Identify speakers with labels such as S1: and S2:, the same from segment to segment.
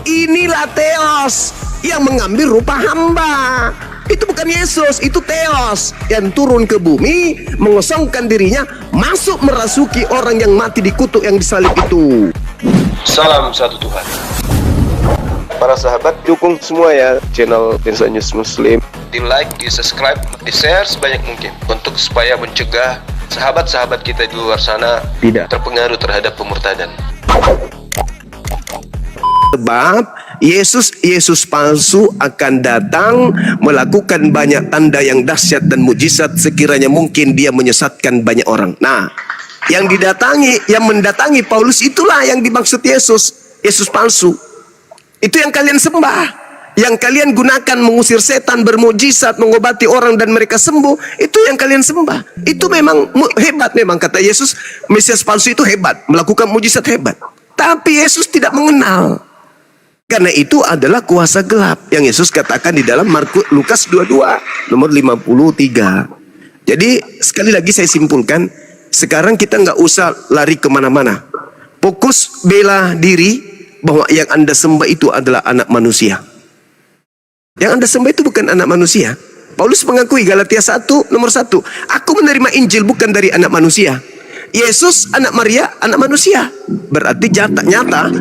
S1: Inilah Theos yang mengambil rupa hamba. Itu bukan Yesus, itu Theos yang turun ke bumi, mengosongkan dirinya, masuk merasuki orang yang mati di kutuk yang disalib itu.
S2: Salam satu Tuhan.
S1: Para sahabat, dukung semua ya channel Densa News Muslim.
S2: Di like, di subscribe, di share sebanyak mungkin untuk supaya mencegah sahabat-sahabat kita di luar sana
S1: Tidak
S2: terpengaruh terhadap pemurtadan.
S1: Sebab Yesus palsu akan datang melakukan banyak tanda yang dahsyat dan mujizat sekiranya mungkin dia menyesatkan banyak orang. Nah, yang mendatangi Paulus itulah yang dimaksud Yesus palsu. Itu yang kalian sembah, yang kalian gunakan mengusir setan, bermujizat, mengobati orang dan mereka sembuh. Itu yang kalian sembah. Itu memang hebat, memang kata Yesus, Mesias palsu itu hebat, melakukan mujizat hebat. Tapi Yesus tidak mengenal. Karena itu adalah kuasa gelap yang Yesus katakan di dalam Lukas 22 nomor 53. Jadi sekali lagi saya simpulkan, sekarang kita nggak usah lari kemana-mana. Fokus bela diri bahwa yang Anda sembah itu adalah anak manusia. Yang Anda sembah itu bukan anak manusia. Paulus mengakui Galatia 1 nomor 1, aku menerima Injil bukan dari anak manusia. Yesus anak Maria, anak manusia. Berarti nyata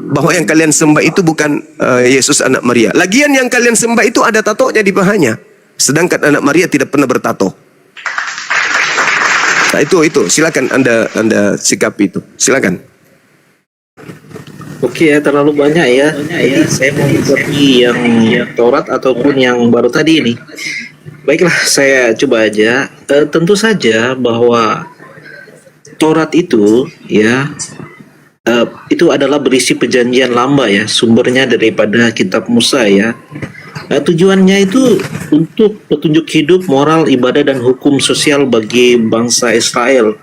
S1: bahwa yang kalian sembah itu bukan Yesus anak Maria. Lagian yang kalian sembah itu ada tatonya di pahanya, sedangkan anak Maria tidak pernah bertato. Nah itu silakan anda sikapi itu, silakan.
S3: Oke ya, terlalu banyak ya. Jadi saya mau mengikuti yang Taurat ataupun yang baru tadi ini. Baiklah, saya coba aja. Tentu saja bahwa Taurat itu ya itu adalah berisi perjanjian lama ya, sumbernya daripada kitab Musa ya. Tujuannya itu untuk petunjuk hidup, moral, ibadah dan hukum sosial bagi bangsa Israel.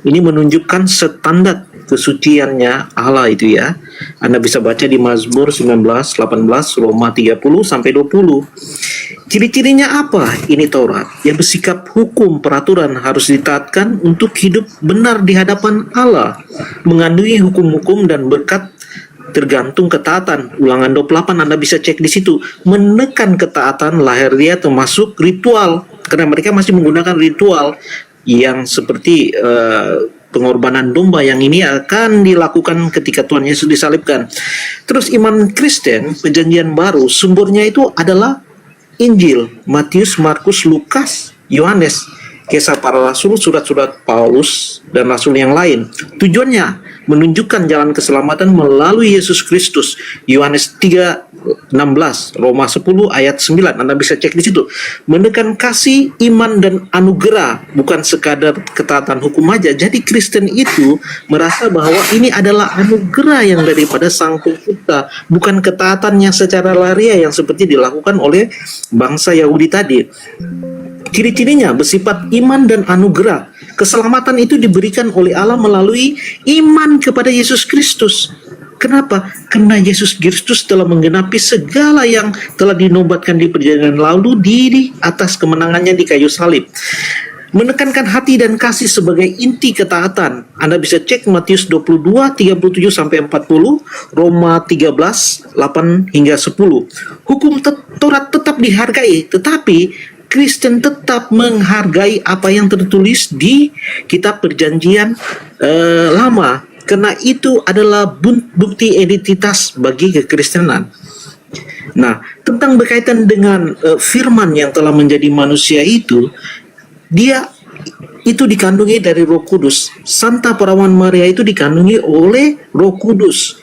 S3: Ini menunjukkan standar kesuciannya Allah itu ya. Anda bisa baca di Mazmur 19, 18, Roma 30 sampai 20. Ciri-cirinya apa? Ini Taurat yang bersikap hukum, peraturan harus ditaatkan untuk hidup benar di hadapan Allah, mengandungi hukum-hukum dan berkat tergantung ketaatan. Ulangan 28 Anda bisa cek di situ. Menekan ketaatan lahiriah termasuk ritual, karena mereka masih menggunakan ritual yang seperti pengorbanan domba yang ini akan dilakukan ketika Tuhan Yesus disalibkan. Terus iman Kristen perjanjian baru sumbernya itu adalah Injil, Matius, Markus, Lukas, Yohanes, kisah para rasul, surat-surat Paulus dan rasul yang lain. Tujuannya menunjukkan jalan keselamatan melalui Yesus Kristus. Yohanes 3:16, Roma 10 ayat 9. Anda bisa cek di situ. Menekan kasih, iman dan anugerah, bukan sekadar ketaatan hukum aja. Jadi Kristen itu merasa bahwa ini adalah anugerah yang daripada Sang Pencipta, bukan ketaatan yang secara lahiriah yang seperti dilakukan oleh bangsa Yahudi tadi. Ciri-cirinya bersifat iman dan anugerah. Keselamatan itu diberikan oleh Allah melalui iman kepada Yesus Kristus. Kenapa? Karena Yesus Kristus telah menggenapi segala yang telah dinobatkan di perjanjian lalu di atas kemenangannya di kayu salib. Menekankan hati dan kasih sebagai inti ketaatan. Anda bisa cek Matius 22, 37 sampai 40, Roma 13, 8 hingga 10. Hukum Taurat tetap dihargai, tetapi Kristen tetap menghargai apa yang tertulis di kitab perjanjian lama, karena itu adalah bukti identitas bagi kekristenan. Nah, tentang berkaitan dengan firman yang telah menjadi manusia itu, dia itu dikandungi dari Roh Kudus. Santa Perawan Maria itu dikandungi oleh Roh Kudus,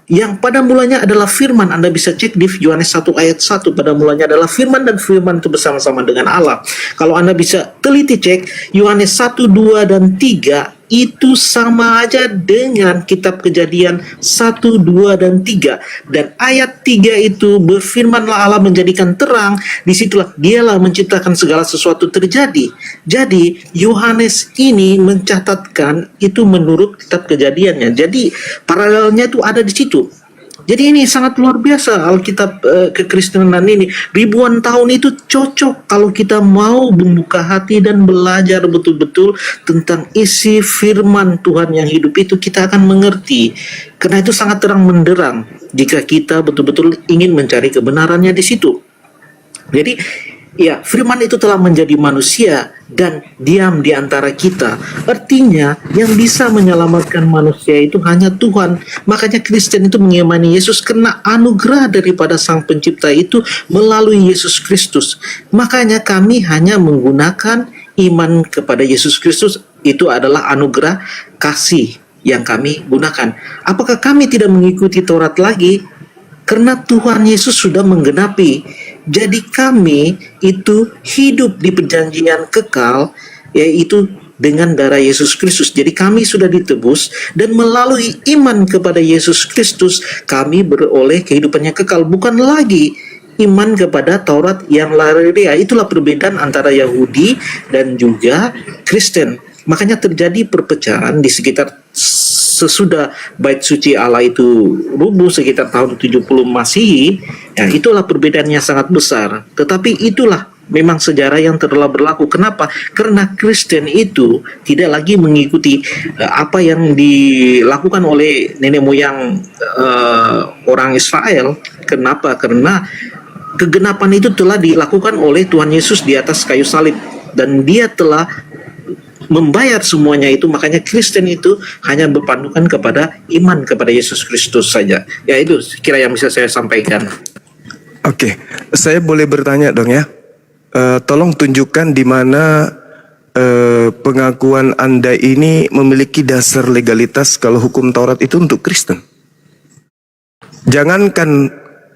S3: yang pada mulanya adalah firman. Anda bisa cek di Yohanes 1 ayat 1, pada mulanya adalah firman dan firman itu bersama-sama dengan Allah. Kalau Anda bisa teliti cek Yohanes 1, 2 dan 3 itu sama aja dengan kitab Kejadian 1, 2 dan 3. Dan ayat 3 itu berfirmanlah Allah menjadikan terang, disitulah dialah menciptakan segala sesuatu terjadi. Jadi Yohanes ini mencatatkan itu menurut kitab Kejadiannya. Jadi paralelnya itu ada di situ. Jadi ini sangat luar biasa Alkitab kekristenan ini. Ribuan tahun itu cocok kalau kita mau membuka hati dan belajar betul-betul tentang isi firman Tuhan yang hidup itu, kita akan mengerti. Karena itu sangat terang menderang. jika kita betul-betul ingin mencari kebenarannya di situ. Jadi, ya, firman itu telah menjadi manusia dan diam di antara kita. Artinya, yang bisa menyelamatkan manusia itu hanya Tuhan. Makanya Kristen itu mengimani Yesus karena anugerah daripada Sang Pencipta itu melalui Yesus Kristus. Makanya kami hanya menggunakan iman kepada Yesus Kristus. Itu adalah anugerah kasih yang kami gunakan. Apakah kami tidak mengikuti Taurat lagi? Karena Tuhan Yesus sudah menggenapi. Jadi kami itu hidup di perjanjian kekal, yaitu dengan darah Yesus Kristus. Jadi kami sudah ditebus dan melalui iman kepada Yesus Kristus kami beroleh kehidupan yang kekal. Bukan lagi iman kepada Taurat yang lahiriah. Itulah perbedaan antara Yahudi dan juga Kristen. Makanya terjadi perpecahan di sekitar sesudah bait suci Allah itu rubuh sekitar tahun 70 Masehi. Ya, itulah perbedaannya sangat besar. Tetapi itulah memang sejarah yang telah berlaku. Kenapa? Karena Kristen itu tidak lagi mengikuti apa yang dilakukan oleh nenek moyang orang Israel. Kenapa? Karena kegenapan itu telah dilakukan oleh Tuhan Yesus di atas kayu salib. Dan dia telah membayar semuanya itu. Makanya Kristen itu hanya berpandukan kepada iman kepada Yesus Kristus saja. Ya, itu kira yang bisa saya sampaikan.
S1: Oke, saya boleh bertanya dong ya. Tolong tunjukkan di mana pengakuan Anda ini memiliki dasar legalitas kalau hukum Taurat itu untuk Kristen. Jangankan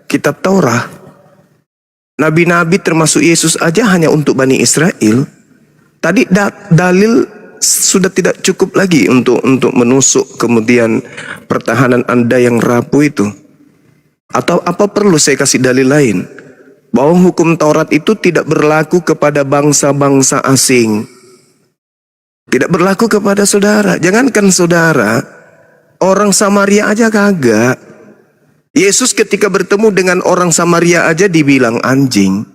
S1: kitab Taurat, nabi-nabi termasuk Yesus aja hanya untuk Bani Israel. Tadi dalil sudah tidak cukup lagi untuk menusuk kemudian pertahanan Anda yang rapuh itu. Atau apa perlu saya kasih dalil lain? Bahwa hukum Taurat itu tidak berlaku kepada bangsa-bangsa asing. Tidak berlaku kepada saudara. Jangankan saudara, orang Samaria aja kagak. Yesus ketika bertemu dengan orang Samaria aja dibilang anjing.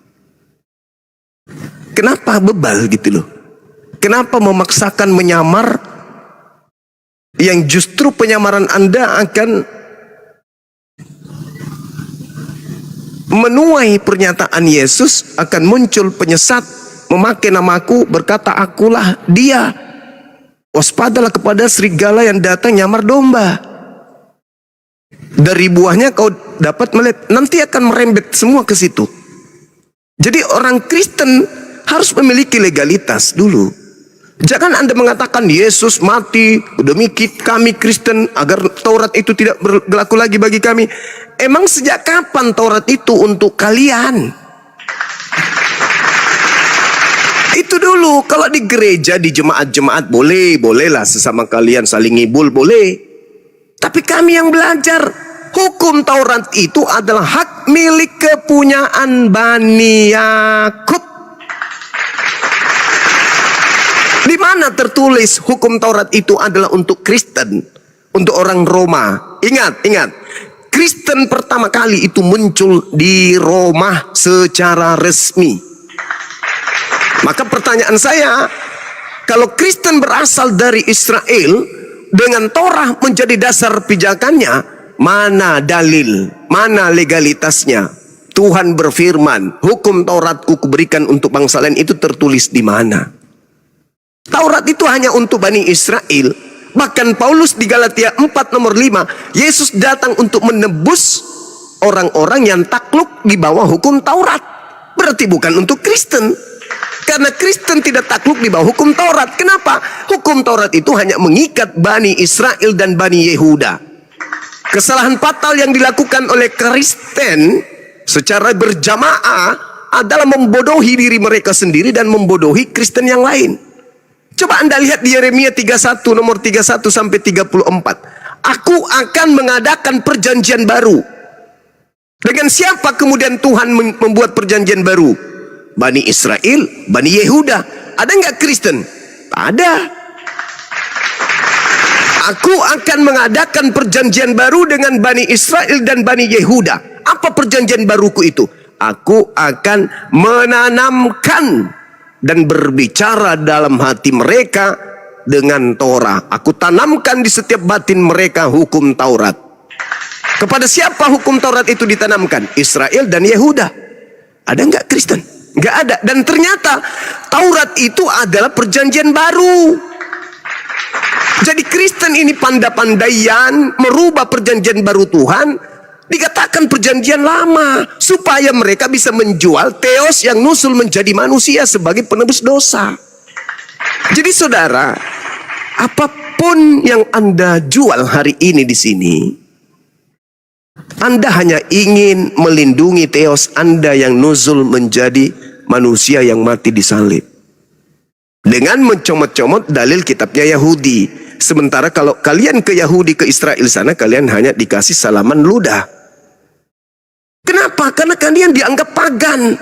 S1: Kenapa bebal gitu loh? Kenapa memaksakan menyamar yang justru penyamaran Anda akan menuai pernyataan Yesus, akan muncul penyesat memakai namaku berkata akulah dia. Waspadalah kepada serigala yang datang nyamar domba. Dari buahnya kau dapat melihat, nanti akan merembet semua ke situ. Jadi orang Kristen harus memiliki legalitas dulu. Jangan Anda mengatakan Yesus mati demi kami Kristen agar Taurat itu tidak berlaku lagi bagi kami. Emang sejak kapan Taurat itu untuk kalian? Itu dulu. Kalau di gereja, di jemaat-jemaat bolehlah sesama kalian saling ngibul, boleh. Tapi kami yang belajar hukum Taurat itu adalah hak milik kepunyaan Bani Yakub. Di mana tertulis hukum Taurat itu adalah untuk Kristen, untuk orang Roma? Ingat, Kristen pertama kali itu muncul di Roma secara resmi. Maka pertanyaan saya, kalau Kristen berasal dari Israel dengan Torah menjadi dasar pijakannya, mana dalil, mana legalitasnya? Tuhan berfirman, hukum Tauratku kuberikan untuk bangsa lain, itu tertulis di mana? Taurat itu hanya untuk Bani Israel. Bahkan Paulus di Galatia 4 nomor 5, Yesus datang untuk menebus orang-orang yang takluk di bawah hukum Taurat. Berarti bukan untuk Kristen. Karena Kristen tidak takluk di bawah hukum Taurat. Kenapa? Hukum Taurat itu hanya mengikat Bani Israel dan Bani Yehuda. Kesalahan fatal yang dilakukan oleh Kristen secara berjamaah adalah membodohi diri mereka sendiri dan membodohi Kristen yang lain. Coba Anda lihat di Yeremia 31 nomor 31 sampai 34. Aku akan mengadakan perjanjian baru. Dengan siapa kemudian Tuhan membuat perjanjian baru? Bani Israel, Bani Yehuda. Ada nggak Kristen? Ada. Aku akan mengadakan perjanjian baru dengan Bani Israel dan Bani Yehuda. Apa perjanjian baruku itu? Aku akan menanamkan dan berbicara dalam hati mereka dengan Torah. Aku tanamkan di setiap batin mereka hukum Taurat. Kepada siapa hukum Taurat itu ditanamkan? Israel dan Yehuda. Ada nggak Kristen? Nggak ada. Dan ternyata Taurat itu adalah perjanjian baru. Jadi Kristen ini pandai-pandaian merubah perjanjian baru Tuhan, dikatakan perjanjian lama, supaya mereka bisa menjual Theos yang nusul menjadi manusia sebagai penebus dosa. Jadi saudara, apapun yang Anda jual hari ini di sini, Anda hanya ingin melindungi Theos Anda yang nuzul menjadi manusia yang mati di salib. Dengan mencomot-comot dalil kitabnya Yahudi. Sementara kalau kalian ke Yahudi, ke Israel sana, kalian hanya dikasih salaman ludah. Kenapa? Karena kalian dianggap pagan.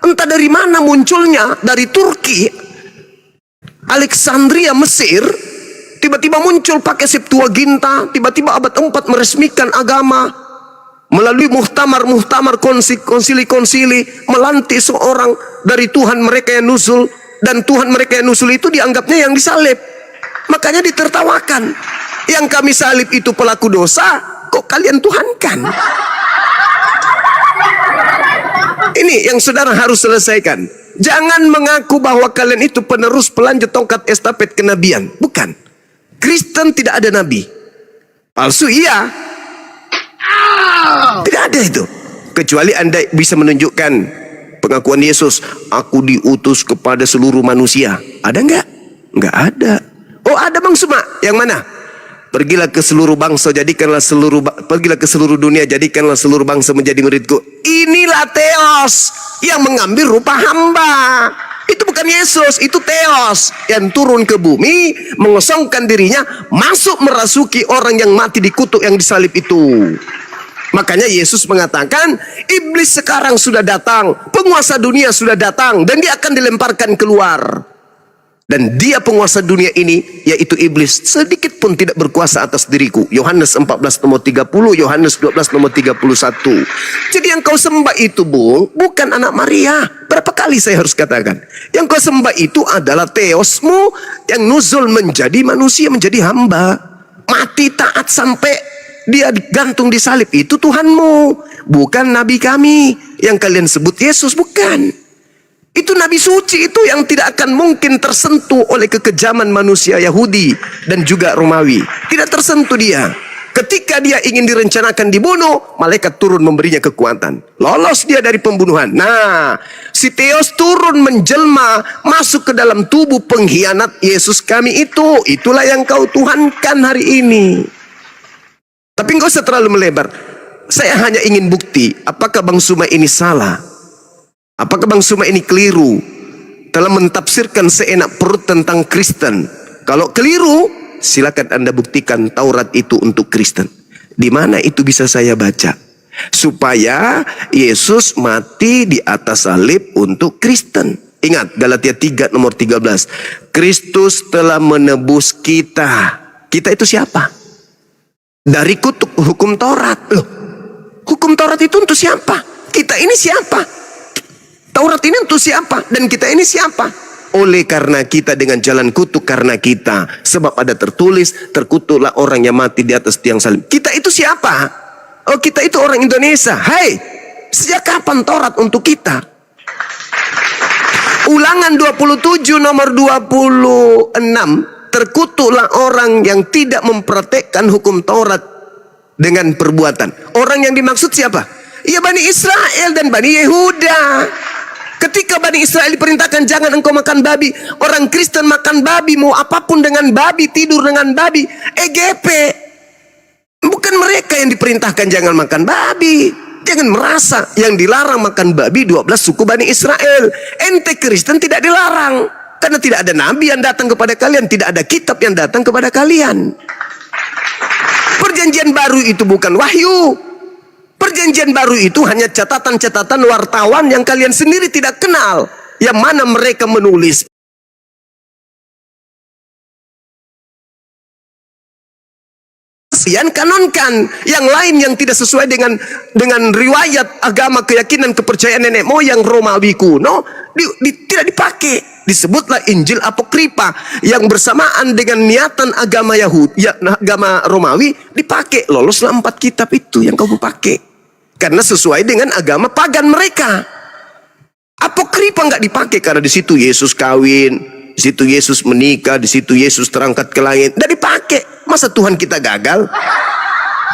S1: Entah dari mana munculnya, dari Turki, Alexandria, Mesir, tiba-tiba muncul pakai Septuaginta, tiba-tiba abad 4 meresmikan agama, melalui muhtamar-muhtamar, konsili-konsili, melantik seorang dari Tuhan mereka yang nuzul, dan Tuhan mereka yang nuzul itu dianggapnya yang disalib. Makanya ditertawakan. Yang kami salib itu pelaku dosa, kok kalian tuhankan? Ini yang saudara harus selesaikan. Jangan mengaku bahwa kalian itu penerus pelanjut tongkat estafet kenabian. Bukan. Kristen tidak ada nabi. Palsu iya. Tidak ada itu. Kecuali Anda bisa menunjukkan pengakuan Yesus, aku diutus kepada seluruh manusia. Ada enggak? Enggak ada. Oh, ada Bang Suma. Yang mana? Pergilah ke seluruh bangsa, pergilah ke seluruh dunia, jadikanlah seluruh bangsa menjadi muridku. Inilah Theos yang mengambil rupa hamba. Itu bukan Yesus, itu Theos yang turun ke bumi, mengosongkan dirinya, masuk merasuki orang yang mati dikutuk yang disalib itu. Makanya Yesus mengatakan, iblis sekarang sudah datang, penguasa dunia sudah datang, dan dia akan dilemparkan keluar. Dan dia penguasa dunia ini, yaitu iblis, sedikit pun tidak berkuasa atas diriku. Yohanes 14 nomor 30, Yohanes 12 nomor 31. Jadi yang kau sembah itu, Bung, bukan anak Maria. Berapa kali saya harus katakan? Yang kau sembah itu adalah Theosmu yang nuzul menjadi manusia, menjadi hamba. Mati taat sampai dia digantung di salib. Itu Tuhanmu, bukan nabi kami yang kalian sebut Yesus, bukan. Itu nabi suci itu yang tidak akan mungkin tersentuh oleh kekejaman manusia Yahudi dan juga Romawi. Tidak tersentuh dia. Ketika dia ingin direncanakan dibunuh, malaikat turun memberinya kekuatan. Lolos dia dari pembunuhan. Nah, si Theos turun menjelma masuk ke dalam tubuh pengkhianat Yesus kami itu. Itulah yang kau tuhankan hari ini. Tapi enggak usah terlalu melebar. Saya hanya ingin bukti, apakah Bang Suma ini salah? Apakah Bang Suma ini keliru telah mentafsirkan seenak perut tentang Kristen? Kalau keliru, silakan Anda buktikan Taurat itu untuk Kristen. Di mana itu bisa saya baca? Supaya Yesus mati di atas salib untuk Kristen. Ingat Galatia 3 nomor 13. Kristus telah menebus kita. Kita itu siapa? Dari kutuk hukum Taurat. Loh, hukum Taurat itu untuk siapa? Kita ini siapa? Taurat ini untuk siapa? Dan kita ini siapa? Oleh karena kita dengan jalan kutuk karena kita. Sebab ada tertulis, terkutuklah orang yang mati di atas tiang salib. Kita itu siapa? Oh, kita itu orang Indonesia. Hai, sejak kapan Taurat untuk kita? Ulangan 27 nomor 26. Terkutuklah orang yang tidak mempraktekkan hukum Taurat dengan perbuatan. Orang yang dimaksud siapa? Ya Bani Israel dan Bani Yehuda. Ketika Bani Israel diperintahkan jangan engkau makan babi, orang Kristen makan babi, mau apapun dengan babi, tidur dengan babi. EGP. Bukan mereka yang diperintahkan jangan makan babi. Jangan merasa yang dilarang makan babi 12 suku Bani Israel. Ente Kristen tidak dilarang. Karena tidak ada nabi yang datang kepada kalian, tidak ada kitab yang datang kepada kalian. Perjanjian baru itu bukan wahyu. Perjanjian baru itu hanya catatan-catatan wartawan yang kalian sendiri tidak kenal. Yang mana mereka menulis. Yang kanonkan, yang lain yang tidak sesuai dengan riwayat agama, keyakinan, kepercayaan nenek moyang Romawi kuno, tidak dipakai. Disebutlah Injil Apokripa yang bersamaan dengan niatan agama Yahudi, agama Romawi, dipakai. Loloslah 4 kitab itu yang kamu pakai. Karena sesuai dengan agama pagan mereka. Apokripa nggak dipakai karena di situ Yesus kawin, di situ Yesus menikah, di situ Yesus terangkat ke langit. Nggak dipakai. Masa Tuhan kita gagal?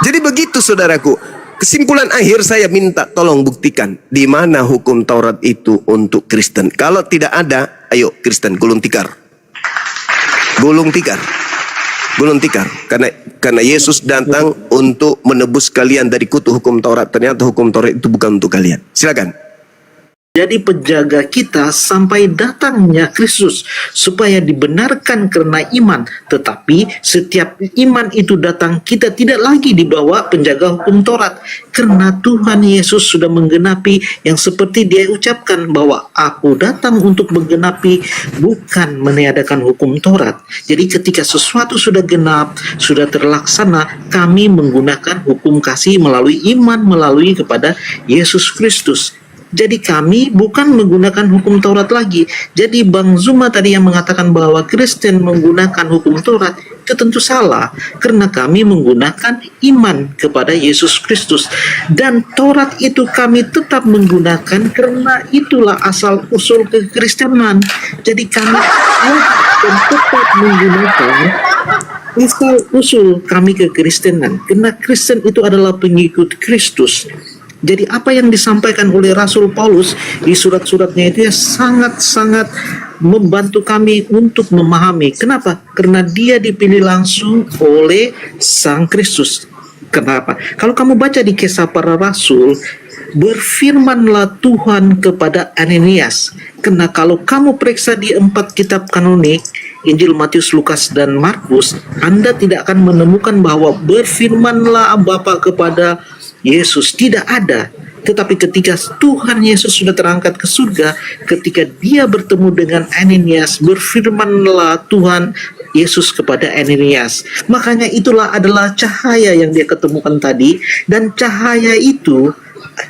S1: Jadi begitu saudaraku. Kesimpulan akhir saya minta tolong buktikan di mana hukum Taurat itu untuk Kristen. Kalau tidak ada, ayo Kristen gulung tikar. Gulung tikar. Gulung tikar. Karena Yesus datang untuk menebus kalian dari kutu hukum Taurat. Ternyata hukum Taurat itu bukan untuk kalian. Silakan.
S3: Jadi penjaga kita sampai datangnya Kristus supaya dibenarkan karena iman. Tetapi setiap iman itu datang, kita tidak lagi dibawa penjaga hukum Taurat. Karena Tuhan Yesus sudah menggenapi yang seperti dia ucapkan bahwa aku datang untuk menggenapi, bukan meniadakan hukum Taurat. Jadi ketika sesuatu sudah genap, sudah terlaksana, kami menggunakan hukum kasih melalui iman, melalui kepada Yesus Kristus. Jadi kami bukan menggunakan hukum Taurat lagi. Jadi Bang Zuma tadi yang mengatakan bahwa Kristen menggunakan hukum Taurat, itu tentu salah. Karena kami menggunakan iman kepada Yesus Kristus. Dan Taurat itu kami tetap menggunakan karena itulah asal usul kekristenan. Jadi kami akan tetap menggunakan asal usul kami kekristenan. Karena Kristen itu adalah pengikut Kristus. Jadi apa yang disampaikan oleh Rasul Paulus di surat-suratnya itu ya sangat-sangat membantu kami untuk memahami. Kenapa? Karena dia dipilih langsung oleh Sang Kristus. Kenapa? Kalau kamu baca di Kisah Para Rasul, berfirmanlah Tuhan kepada Ananias. Karena kalau kamu periksa di 4 kitab kanonik, Injil Matius, Lukas, dan Markus, Anda tidak akan menemukan bahwa berfirmanlah Bapa kepada Yesus. Tidak ada. Tetapi ketika Tuhan Yesus sudah terangkat ke surga, ketika dia bertemu dengan Ananias, berfirmanlah Tuhan Yesus kepada Ananias. Makanya itulah adalah cahaya yang dia ketemukan tadi. Dan cahaya itu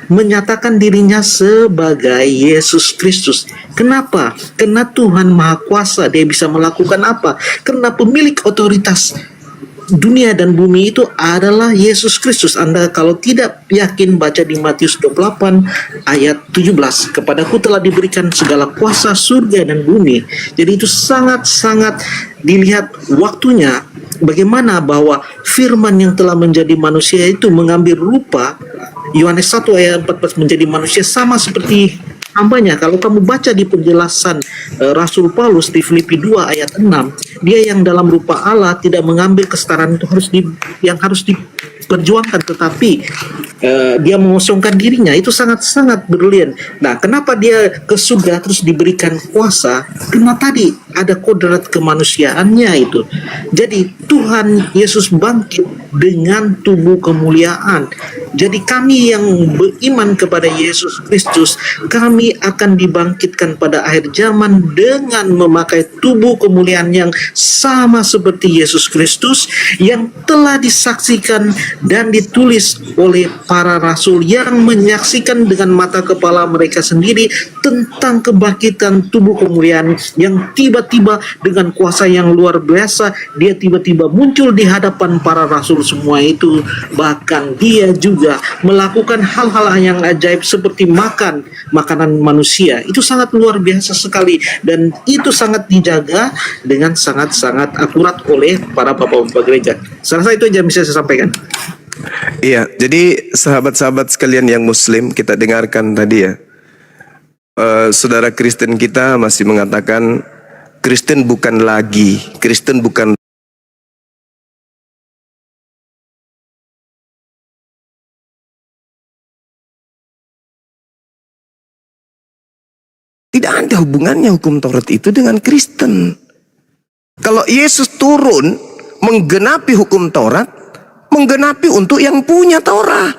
S3: menyatakan dirinya sebagai Yesus Kristus. Kenapa? Karena Tuhan Maha Kuasa. Dia bisa melakukan apa? Karena pemilik otoritas dunia dan bumi itu adalah Yesus Kristus. Anda kalau tidak yakin, baca di Matius 28 ayat 17. Kepadaku telah diberikan segala kuasa surga dan bumi. Jadi itu sangat-sangat dilihat waktunya. Bagaimana bahwa firman yang telah menjadi manusia itu mengambil rupa. Yohanes 1 ayat 14 menjadi manusia sama seperti hambanya. Kalau kamu baca di penjelasan Rasul Paulus di Filipi 2 ayat 6, dia yang dalam rupa Allah tidak mengambil kesetaraan itu yang harus diperjuangkan, tetapi dia mengosongkan dirinya. Itu sangat-sangat brilian. Nah, kenapa dia ke surga terus diberikan kuasa? Karena tadi ada kodrat kemanusiaannya itu. Jadi Tuhan Yesus bangkit dengan tubuh kemuliaan. Jadi kami yang beriman kepada Yesus Kristus, kami akan dibangkitkan pada akhir zaman dengan memakai tubuh kemuliaan yang sama seperti Yesus Kristus yang telah disaksikan dan ditulis oleh para rasul yang menyaksikan dengan mata kepala mereka sendiri tentang kebangkitan tubuh kemuliaan yang tiba-tiba dengan kuasa yang luar biasa, dia tiba-tiba muncul di hadapan para rasul semua itu. Bahkan dia juga melakukan hal-hal yang ajaib seperti makan makanan manusia. Itu sangat luar biasa sekali, dan itu sangat dijaga dengan sangat-sangat akurat oleh para bapak-bapak gereja. Saya rasa itu aja bisa saya sampaikan.
S1: Iya, jadi sahabat-sahabat sekalian yang Muslim, kita dengarkan tadi ya, saudara Kristen kita masih mengatakan Kristen bukan tidak ada hubungannya hukum Taurat itu dengan Kristen. Kalau Yesus turun menggenapi hukum Taurat, menggenapi untuk yang punya Taurat.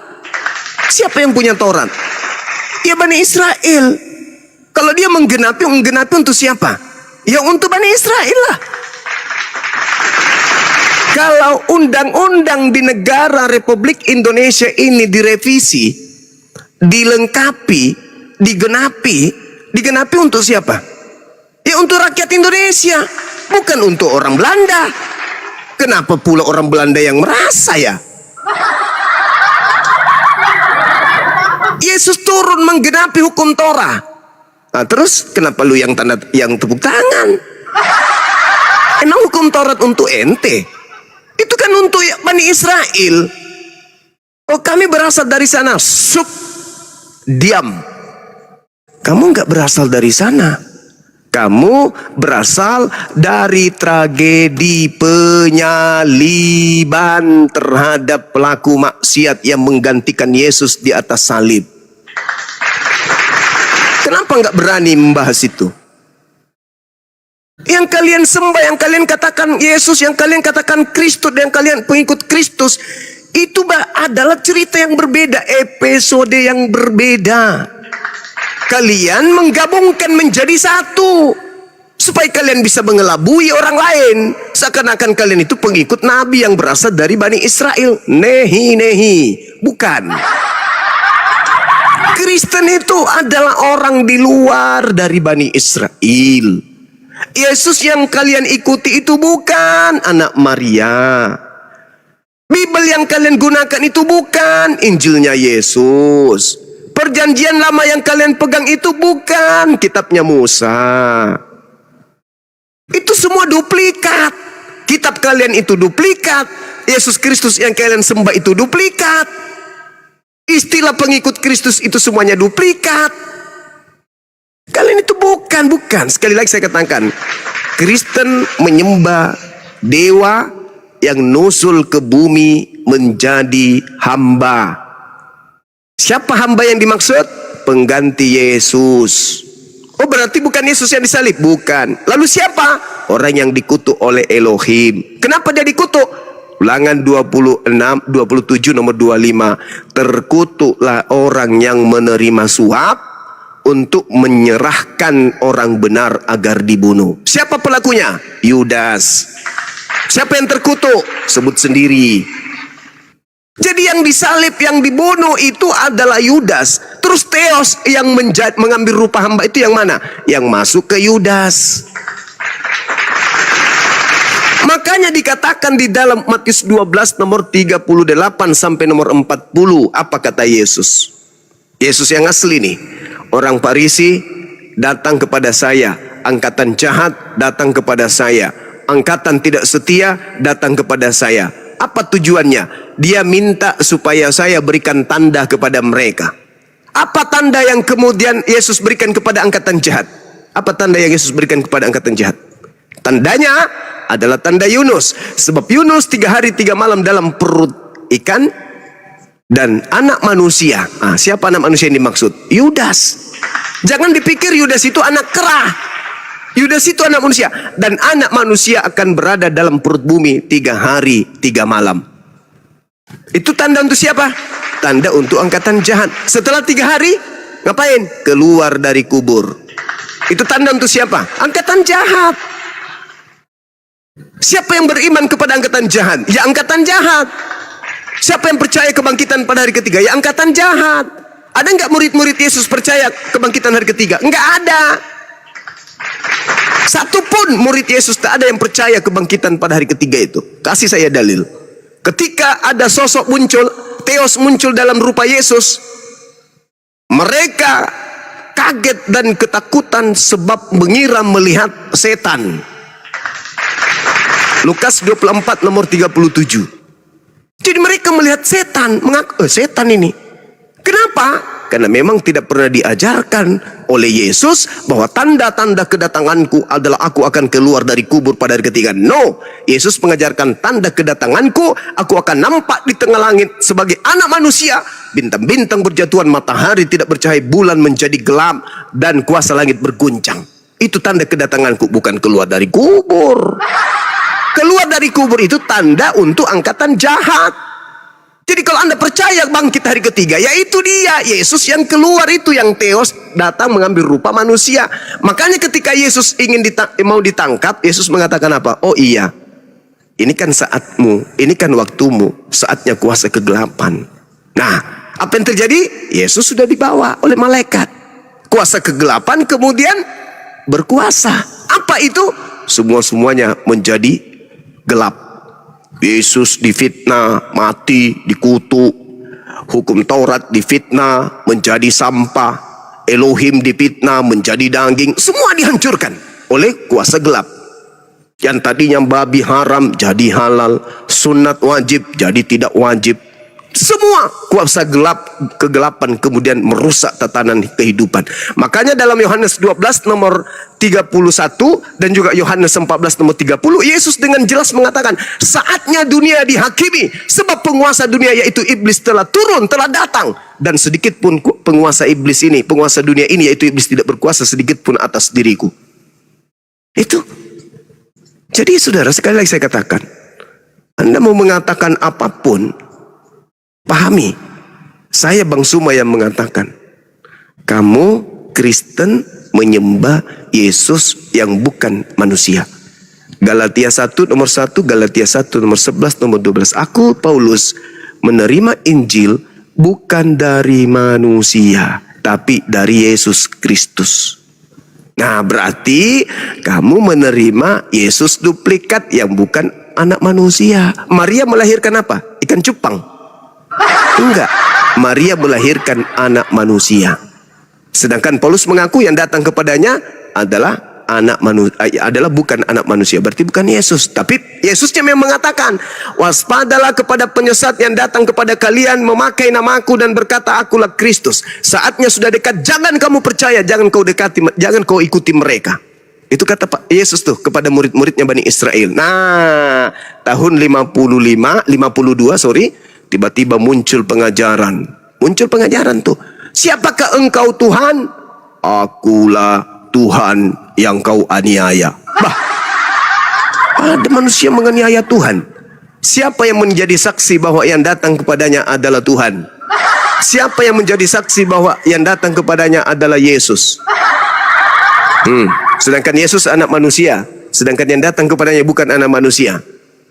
S1: Siapa yang punya Taurat? Ya Bani Israel. Kalau dia menggenapi untuk siapa? Ya untuk Bani Israel lah. Kalau undang-undang di negara Republik Indonesia ini direvisi, dilengkapi, digenapi, Digenapi untuk siapa? Ya untuk rakyat Indonesia, bukan untuk orang Belanda. Kenapa pula orang Belanda yang merasa ya? Yesus turun menggenapi hukum Torah. Nah, terus kenapa lu yang tepuk tangan? Emang hukum Taurat untuk ente? Itu kan untuk Bani Israel. Oh, kami berasal dari sana. Sup, diam. Kamu nggak berasal dari sana. Kamu berasal dari tragedi penyaliban terhadap pelaku maksiat yang menggantikan Yesus di atas salib. Kenapa nggak berani membahas itu? Yang kalian sembah, yang kalian katakan Yesus, yang kalian katakan Kristus, yang kalian pengikut Kristus, itu adalah cerita yang berbeda, episode yang berbeda. Kalian menggabungkan menjadi satu supaya kalian bisa mengelabui orang lain, seakan-akan kalian itu pengikut Nabi yang berasal dari Bani Israel. Nehi, bukan. Kristen itu adalah orang di luar dari Bani Israel. Yesus yang kalian ikuti itu bukan anak Maria. Bibel yang kalian gunakan itu bukan Injilnya Yesus. Perjanjian lama yang kalian pegang itu bukan kitabnya Musa. Itu semua duplikat. Kitab kalian itu duplikat. Yesus Kristus yang kalian sembah itu duplikat. Istilah pengikut Kristus itu semuanya duplikat. Kalian itu bukan. Sekali lagi saya katakan, Kristen menyembah dewa yang nusul ke bumi menjadi hamba. Siapa hamba yang dimaksud? Pengganti Yesus. Oh, berarti bukan Yesus yang disalib? Bukan. Lalu siapa? Orang yang dikutuk oleh Elohim. Kenapa dia dikutuk? Ulangan 27 nomor 25. Terkutuklah orang yang menerima suap untuk menyerahkan orang benar agar dibunuh. Siapa pelakunya? Yudas. Siapa yang terkutuk? Sebut sendiri. Jadi yang disalib, yang dibunuh itu adalah Yudas. Terus Theos yang mengambil rupa hamba itu yang mana? Yang masuk ke Yudas. Makanya dikatakan di dalam Matius 12 nomor 38 sampai nomor 40. Apa kata Yesus? Yesus yang asli nih. Orang Farisi datang kepada saya. Angkatan jahat datang kepada saya. Angkatan tidak setia datang kepada saya. Apa tujuannya? Dia minta supaya saya berikan tanda kepada mereka. Apa tanda yang kemudian Yesus berikan kepada angkatan jahat? Apa tanda yang Yesus berikan kepada angkatan jahat? Tandanya adalah tanda Yunus. Sebab Yunus 3 hari 3 malam dalam perut ikan. Dan anak manusia. Siapa anak manusia yang dimaksud? Yudas. Jangan dipikir Yudas itu anak kera. Yudas itu anak manusia. Dan anak manusia akan berada dalam perut bumi 3 hari 3 malam. Itu tanda untuk siapa? Tanda untuk angkatan jahat. Setelah 3 hari, ngapain? Keluar dari kubur. Itu tanda untuk siapa? Angkatan jahat. Siapa yang beriman kepada angkatan jahat? Ya angkatan jahat. Siapa yang percaya kebangkitan pada hari ketiga? Ya angkatan jahat. Ada nggak murid-murid Yesus percaya kebangkitan hari ketiga? Nggak ada. Satupun murid Yesus tak ada yang percaya kebangkitan pada hari ketiga itu. Kasih saya dalil. Ketika ada sosok muncul, Theos muncul dalam rupa Yesus, mereka kaget dan ketakutan sebab mengira melihat setan. Lukas 24 nomor 37. Jadi mereka melihat setan, mengaku setan ini. Kenapa? Karena memang tidak pernah diajarkan oleh Yesus bahwa tanda-tanda kedatanganku adalah aku akan keluar dari kubur pada hari ketiga. No, Yesus mengajarkan tanda kedatanganku, aku akan nampak di tengah langit sebagai anak manusia. Bintang-bintang berjatuhan, matahari tidak bercahaya, bulan menjadi gelap, dan kuasa langit berguncang. Itu tanda kedatanganku, bukan keluar dari kubur. Keluar dari kubur itu tanda untuk angkatan jahat. Jadi kalau Anda percaya bangkit hari ketiga, ya itu dia Yesus yang keluar itu, yang Theos datang mengambil rupa manusia. Makanya ketika Yesus ingin mau ditangkap, Yesus mengatakan apa? Oh iya, ini kan saatmu, ini kan waktumu, saatnya kuasa kegelapan. Nah, apa yang terjadi? Yesus sudah dibawa oleh malaikat. kuasa kegelapan kemudian berkuasa. Apa itu? Semua-semuanya menjadi gelap. Yesus difitnah, mati, dikutuk. Hukum Taurat difitnah, menjadi sampah. Elohim difitnah, menjadi daging. Semua dihancurkan oleh kuasa gelap. Yang tadinya babi haram jadi halal, sunat wajib jadi tidak wajib. Semua kuasa gelap, kegelapan kemudian merusak tatanan kehidupan. Makanya dalam Yohanes 12 nomor 31 dan juga Yohanes 14 nomor 30, Yesus dengan jelas mengatakan, saatnya dunia dihakimi, sebab penguasa dunia yaitu iblis telah turun, telah datang. Dan sedikit pun penguasa iblis ini, penguasa dunia ini yaitu iblis tidak berkuasa sedikit pun atas diriku. Itu. Jadi saudara, sekali lagi saya katakan, Anda mau mengatakan apapun, pahami, saya Bang Suma yang mengatakan, kamu Kristen menyembah Yesus yang bukan manusia. Galatia 1 nomor 1, Galatia 1 nomor 11, nomor 12. Aku Paulus menerima Injil bukan dari manusia, tapi dari Yesus Kristus. Nah, berarti kamu menerima Yesus duplikat yang bukan anak manusia. Maria melahirkan apa? Ikan cupang? Enggak. Maria melahirkan anak manusia. Sedangkan Paulus mengaku yang datang kepadanya adalah bukan anak manusia. Berarti bukan Yesus. Tapi Yesusnya memang mengatakan, waspadalah kepada penyesat yang datang kepada kalian memakai namaku dan berkata akulah Kristus. Saatnya sudah dekat, jangan kamu percaya, jangan kau ikuti mereka. Itu kata Pak Yesus tuh kepada murid-muridnya Bani Israel. Nah, tahun 52 tiba-tiba muncul pengajaran. Muncul pengajaran tuh. Siapakah engkau Tuhan? Akulah Tuhan yang kau aniaya. Bah, ada manusia menganiaya Tuhan. Siapa yang menjadi saksi bahwa yang datang kepadanya adalah Tuhan? Siapa yang menjadi saksi bahwa yang datang kepadanya adalah Yesus? Sedangkan Yesus anak manusia, sedangkan yang datang kepadanya bukan anak manusia.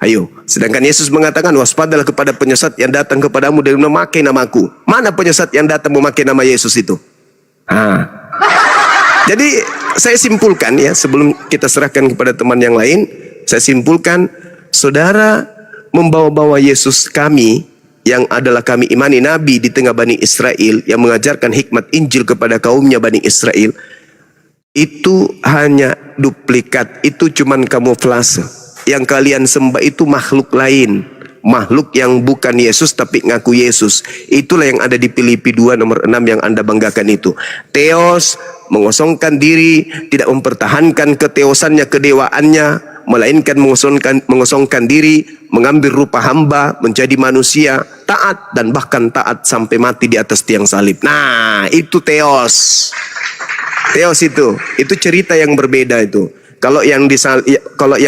S1: Ayo, sedangkan Yesus mengatakan, waspadalah kepada penyesat yang datang kepadamu dan memakai namaku. Mana penyesat yang datang memakai nama Yesus itu? Jadi saya simpulkan ya, sebelum kita serahkan kepada teman yang lain, saya simpulkan, saudara membawa-bawa Yesus kami yang adalah kami imani Nabi di tengah Bani Israel yang mengajarkan hikmat Injil kepada kaumnya Bani Israel, itu hanya duplikat, itu cuman kamuflase. Yang kalian sembah itu makhluk lain, makhluk yang bukan Yesus tapi ngaku Yesus. Itulah yang ada di Filipi 2 nomor 6 yang Anda banggakan itu. Theos, mengosongkan diri, tidak mempertahankan keteosannya, kedewaannya, melainkan mengosongkan diri, mengambil rupa hamba, menjadi manusia, taat dan bahkan taat sampai mati di atas tiang salib. Nah, itu Theos. Theos itu cerita yang berbeda itu. Kalau yang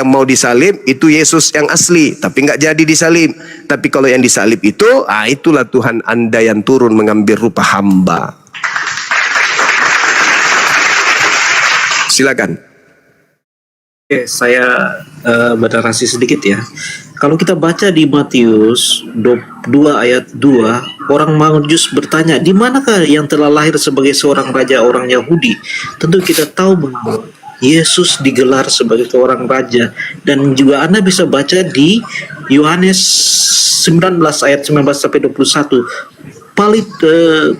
S1: mau disalib itu Yesus yang asli, tapi nggak jadi disalib. Tapi kalau yang disalib itu, itulah Tuhan Anda yang turun mengambil rupa hamba. Silakan.
S3: Oke, saya bernarasi sedikit ya. Kalau kita baca di Matius 2 ayat 2, orang Majus bertanya, di manakah yang telah lahir sebagai seorang raja orang Yahudi? Tentu kita tahu bahwa Yesus digelar sebagai seorang raja, dan juga Anda bisa baca di Yohanes 19 ayat 19 sampai 21.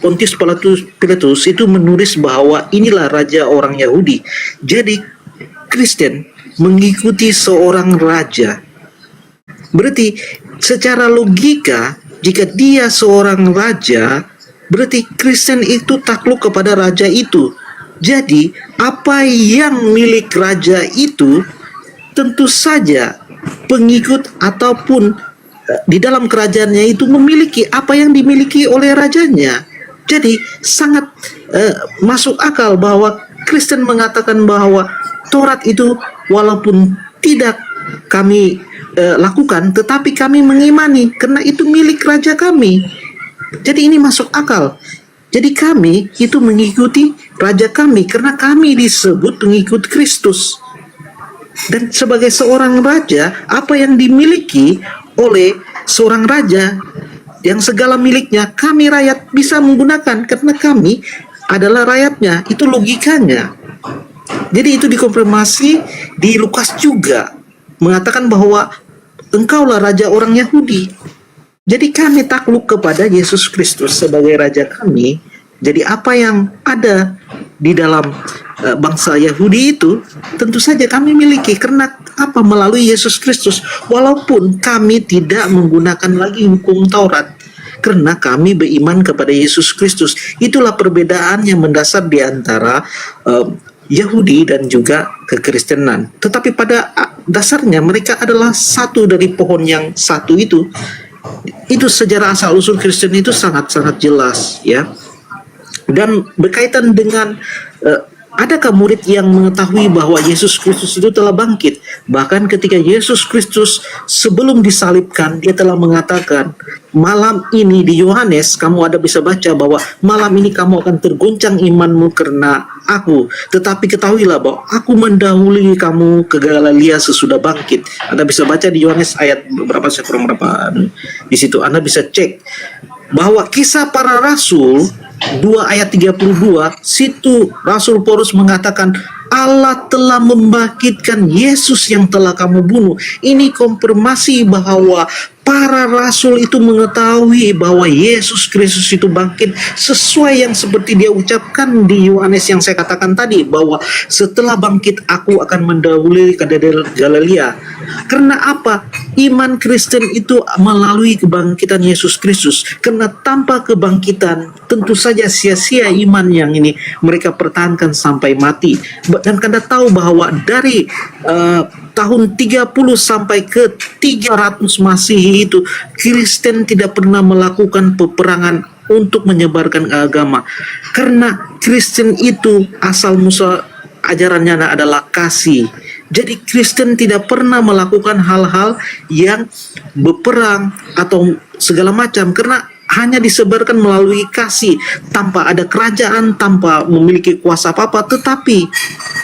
S3: Pontius Pilatus itu menulis bahwa inilah raja orang Yahudi. Jadi Kristen mengikuti seorang raja. Berarti secara logika, jika dia seorang raja, berarti Kristen itu takluk kepada raja itu. Jadi apa yang milik raja itu tentu saja pengikut ataupun di dalam kerajaannya itu memiliki apa yang dimiliki oleh rajanya. Jadi sangat masuk akal bahwa Kristen mengatakan bahwa Taurat itu walaupun tidak kami lakukan, tetapi kami mengimani karena itu milik raja kami. Jadi ini masuk akal. Jadi kami itu mengikuti raja kami karena kami disebut pengikut Kristus. Dan sebagai seorang raja, apa yang dimiliki oleh seorang raja yang segala miliknya kami rakyat bisa menggunakan karena kami adalah rakyatnya. Itu logikanya. Jadi itu dikonfirmasi di Lukas juga, mengatakan bahwa engkaulah raja orang Yahudi. Jadi kami takluk kepada Yesus Kristus sebagai raja kami. Jadi apa yang ada di dalam bangsa Yahudi itu tentu saja kami miliki, karena apa? Melalui Yesus Kristus. Walaupun kami tidak menggunakan lagi hukum Taurat, karena kami beriman kepada Yesus Kristus. Itulah perbedaan yang mendasar di antara Yahudi dan juga kekristenan. Tetapi pada dasarnya mereka adalah satu dari pohon yang satu itu. Itu sejarah asal usul Kristen itu sangat-sangat jelas, ya. Dan berkaitan dengan adakah murid yang mengetahui bahwa Yesus Kristus itu telah bangkit? Bahkan ketika Yesus Kristus sebelum disalibkan, dia telah mengatakan, malam ini di Yohanes, kamu ada bisa baca bahwa malam ini kamu akan tergoncang imanmu karena aku. Tetapi ketahuilah bahwa aku mendahului kamu ke Galilea sesudah bangkit. Anda bisa baca di Yohanes ayat berapa, saya kurang berapa di situ. Anda bisa cek bahwa Kisah Para Rasul 2 ayat 32, situ Rasul Paulus mengatakan Allah telah membangkitkan Yesus yang telah kamu bunuh. Ini konfirmasi bahwa para rasul itu mengetahui bahwa Yesus Kristus itu bangkit sesuai yang seperti dia ucapkan di Yohanes yang saya katakan tadi, bahwa setelah bangkit aku akan mendahului ke Galilea. Karena apa? Iman Kristen itu melalui kebangkitan Yesus Kristus. Karena tanpa kebangkitan tentu saja sia-sia iman yang ini mereka pertahankan sampai mati. Dan Anda tahu bahwa dari tahun 30 sampai ke 300 Masehi itu Kristen tidak pernah melakukan peperangan untuk menyebarkan agama, karena Kristen itu asal muasal ajarannya adalah kasih. Jadi Kristen tidak pernah melakukan hal-hal yang berperang atau segala macam, karena hanya disebarkan melalui kasih, tanpa ada kerajaan, tanpa memiliki kuasa apa-apa, tetapi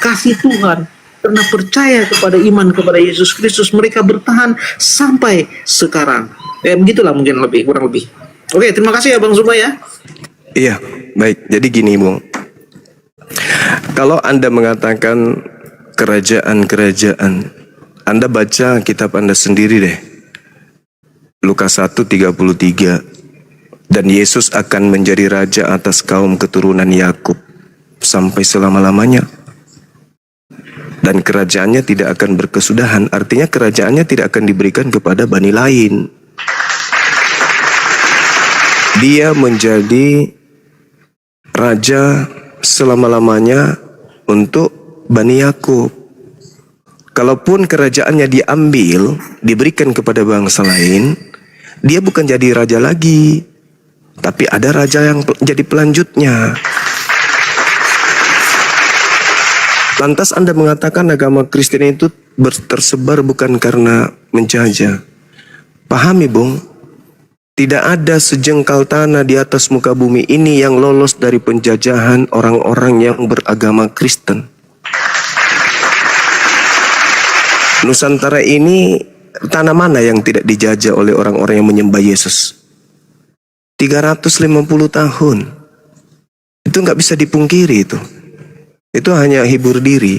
S3: kasih Tuhan. Karena percaya kepada iman kepada Yesus Kristus, mereka bertahan sampai sekarang. Begitulah mungkin kurang lebih. Oke, terima kasih ya Bang Zuma ya.
S1: Iya, baik. Jadi gini, Bung. Kalau Anda mengatakan kerajaan-kerajaan, Anda baca kitab Anda sendiri deh. Lukas 1:33. Dan Yesus akan menjadi raja atas kaum keturunan Yakub sampai selama-lamanya. Dan kerajaannya tidak akan berkesudahan. Artinya kerajaannya tidak akan diberikan kepada bani lain. Dia menjadi raja selama-lamanya untuk Bani Yakub. Kalaupun kerajaannya diambil, diberikan kepada bangsa lain, dia bukan jadi raja lagi, tapi ada raja yang jadi pelanjutnya. Lantas Anda mengatakan agama Kristen itu tersebar bukan karena menjajah. Pahami, Bung, tidak ada sejengkal tanah di atas muka bumi ini yang lolos dari penjajahan orang-orang yang beragama Kristen. Nusantara ini tanah mana yang tidak dijajah oleh orang-orang yang menyembah Yesus? 350 tahun. Itu nggak bisa dipungkiri itu. Itu hanya hibur diri.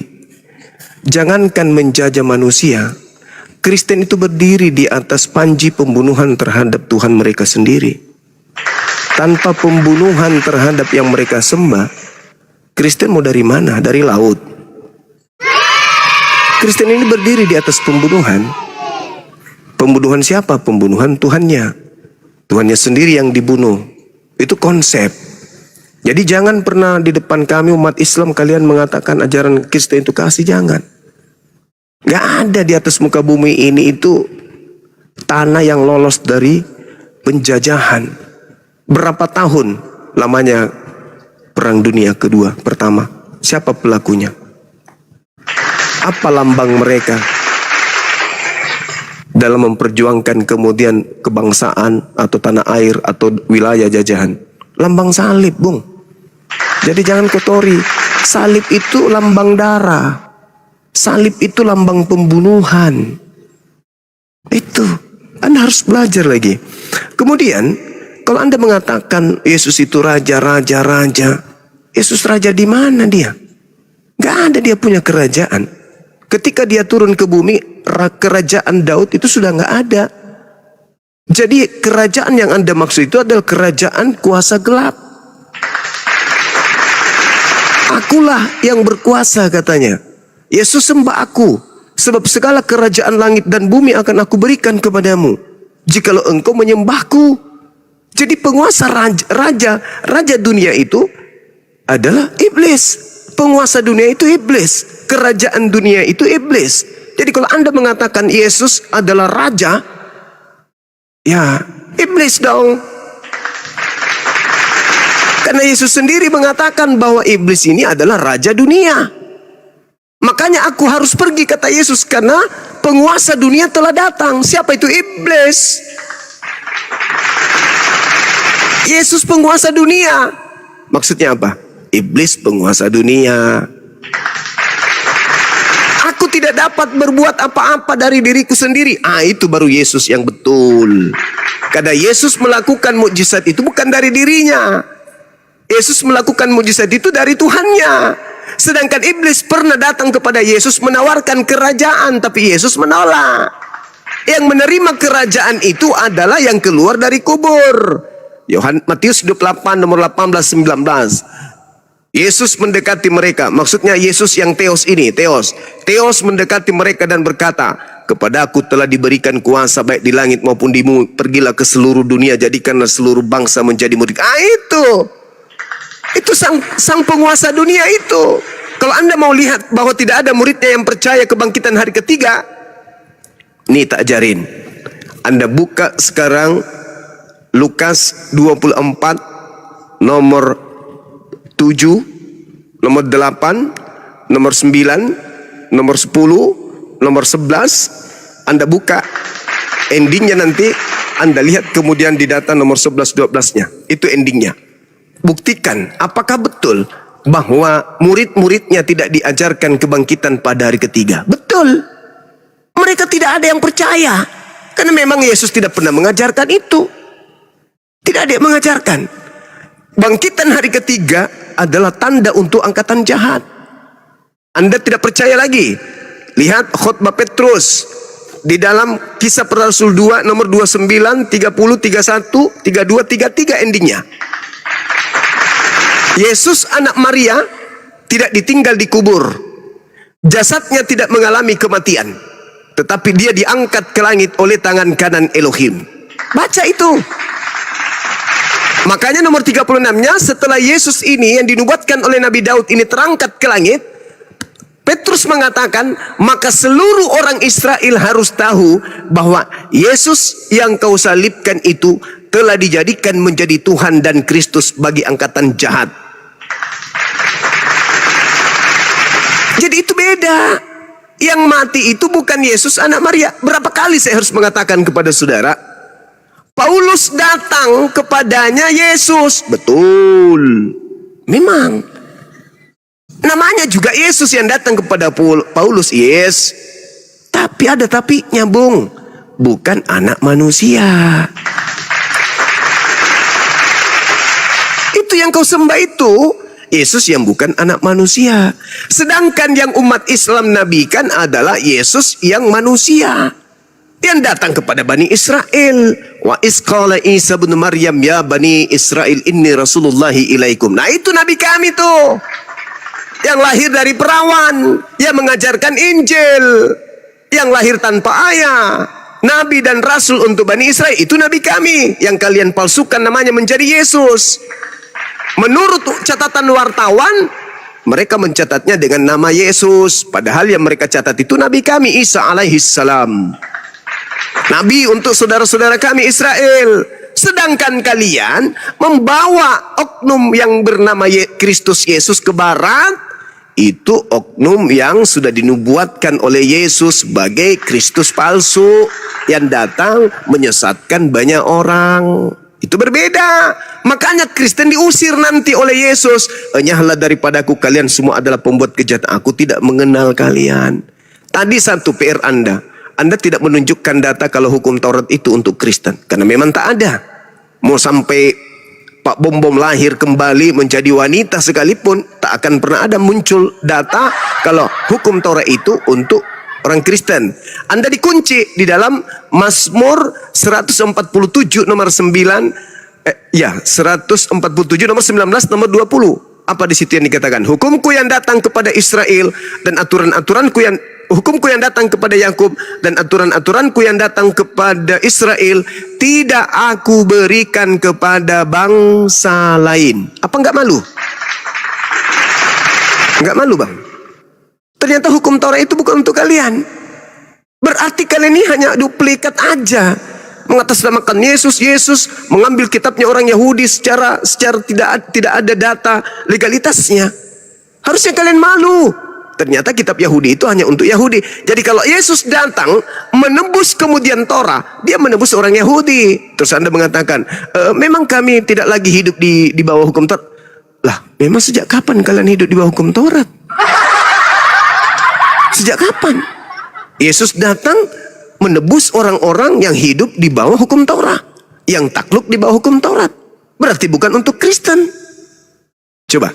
S1: Jangankan menjajah manusia, Kristen itu berdiri di atas panji pembunuhan terhadap Tuhan mereka sendiri. Tanpa pembunuhan terhadap yang mereka sembah, Kristen mau dari mana? Dari laut. Kristen ini berdiri di atas pembunuhan. Pembunuhan siapa? Pembunuhan Tuhannya. Tuhannya sendiri yang dibunuh. Itu konsep. Jadi jangan pernah di depan kami umat Islam kalian mengatakan ajaran Kristen itu kasih, jangan. Gak ada di atas muka bumi ini itu tanah yang lolos dari penjajahan. Berapa tahun lamanya Perang Dunia Kedua pertama? Siapa pelakunya? Apa lambang mereka dalam memperjuangkan kemudian kebangsaan atau tanah air atau wilayah jajahan? Lambang salib, Bung. Jadi jangan kotori. Salib itu lambang darah. Salib itu lambang pembunuhan. Itu Anda harus belajar lagi. Kemudian kalau Anda mengatakan Yesus itu raja, Yesus raja di mana dia? Gak ada dia punya kerajaan. Ketika dia turun ke bumi, kerajaan Daud itu sudah gak ada. Jadi kerajaan yang Anda maksud itu adalah kerajaan kuasa gelap. Akulah yang berkuasa katanya. Yesus sembah aku, sebab segala kerajaan langit dan bumi akan aku berikan kepadamu, jikalau engkau menyembahku. Jadi penguasa raja dunia itu adalah iblis. Penguasa dunia itu iblis. Kerajaan dunia itu iblis. Jadi kalau Anda mengatakan Yesus adalah raja, ya iblis dong. Karena Yesus sendiri mengatakan bahwa iblis ini adalah raja dunia. Makanya aku harus pergi, kata Yesus, karena penguasa dunia telah datang. Siapa itu? Iblis. Yesus penguasa dunia. Maksudnya apa? Iblis penguasa dunia. Aku tidak dapat berbuat apa-apa dari diriku sendiri. Itu baru Yesus yang betul. Karena Yesus melakukan mukjizat itu bukan dari dirinya. Yesus melakukan mukjizat itu dari Tuhannya. Sedangkan iblis pernah datang kepada Yesus menawarkan kerajaan, tapi Yesus menolak. Yang menerima kerajaan itu adalah yang keluar dari kubur. Matius 28 nomor 18-19. Yesus mendekati mereka, maksudnya Yesus yang Theos ini, Theos mendekati mereka dan berkata, kepadaku telah diberikan kuasa baik di langit maupun di bumi. Pergilah ke seluruh dunia, jadikanlah seluruh bangsa menjadi murid. Itu sang penguasa dunia itu. Kalau Anda mau lihat bahwa tidak ada muridnya yang percaya kebangkitan hari ketiga, nih tak ajarin. Anda buka sekarang Lukas 24 nomor 7, nomor 8, nomor 9, nomor 10, nomor 11. Anda buka endingnya, nanti Anda lihat kemudian di data nomor 11-12-nya. Itu endingnya. Buktikan apakah betul bahwa murid-muridnya tidak diajarkan kebangkitan pada hari ketiga. Betul. Mereka tidak ada yang percaya. Karena memang Yesus tidak pernah mengajarkan itu. Tidak ada yang mengajarkan. Bangkitan hari ketiga adalah tanda untuk angkatan jahat. Anda tidak percaya lagi? Lihat khotbah Petrus di dalam Kisah Para Rasul 2 nomor 29, 30, 31, 32, 33 endingnya. Yesus anak Maria tidak ditinggal di kubur. Jasadnya tidak mengalami kematian, tetapi dia diangkat ke langit oleh tangan kanan Elohim. Baca itu. Makanya nomor 36-nya, setelah Yesus ini yang dinubuatkan oleh Nabi Daud ini terangkat ke langit, Petrus mengatakan, maka seluruh orang Israel harus tahu bahwa Yesus yang kau salibkan itu telah dijadikan menjadi Tuhan dan Kristus bagi angkatan jahat. Jadi itu beda. Yang mati itu bukan Yesus anak Maria. Berapa kali saya harus mengatakan kepada saudara, Paulus datang kepadanya Yesus. Betul. Memang. Namanya juga Yesus yang datang kepada Paulus. Yes. Tapi ada tapinya, Bung. Bukan anak manusia. Itu yang kau sembah itu Yesus yang bukan anak manusia. Sedangkan yang umat Islam nabikan adalah Yesus yang manusia, yang datang kepada Bani Israel. Wa isqala Isa bin Maryam ya Bani Israel inni Rasulullahi ilaikum. Nah itu Nabi kami tuh, yang lahir dari perawan, yang mengajarkan Injil, yang lahir tanpa ayah, Nabi dan Rasul untuk Bani Israel. Itu Nabi kami, yang kalian palsukan namanya menjadi Yesus. Menurut catatan wartawan, mereka mencatatnya dengan nama Yesus, padahal yang mereka catat itu Nabi kami Isa alaihissalam, Nabi untuk saudara-saudara kami Israel. Sedangkan kalian membawa oknum yang bernama Kristus Yesus ke barat. Itu oknum yang sudah dinubuatkan oleh Yesus sebagai Kristus palsu yang datang menyesatkan banyak orang. Itu berbeda. Makanya Kristen diusir nanti oleh Yesus. Enyahlah daripadaku, kalian semua adalah pembuat kejahatan. Aku tidak mengenal kalian. Tadi satu PR Anda. Anda tidak menunjukkan data kalau hukum Taurat itu untuk Kristen. Karena memang tak ada. Mau sampai Pak Bom lahir kembali menjadi wanita sekalipun, tak akan pernah ada muncul data kalau hukum Taurat itu untuk orang Kristen. Anda dikunci di dalam Mazmur 147 nomor 147 nomor 19 nomor 20. Apa di situ yang dikatakan? Hukumku yang datang kepada Israel dan hukumku yang datang kepada Yakub dan aturan-aturanku yang datang kepada Israel tidak aku berikan kepada bangsa lain. Apa enggak malu? Enggak malu, Bang? Ternyata hukum Taurat itu bukan untuk kalian. Berarti kalian ini hanya duplikat aja. Mengatasnamakan Yesus mengambil kitabnya orang Yahudi secara tidak ada data legalitasnya. Harusnya kalian malu. Ternyata kitab Yahudi itu hanya untuk Yahudi. Jadi kalau Yesus datang menembus kemudian Torah, dia menembus orang Yahudi. Terus Anda mengatakan, memang kami tidak lagi hidup di bawah hukum Taurat. Lah, memang sejak kapan kalian hidup di bawah hukum Taurat? Sejak kapan? Yesus datang menebus orang-orang yang hidup di bawah hukum Taurat, yang takluk di bawah hukum Taurat. Berarti bukan untuk Kristen. Coba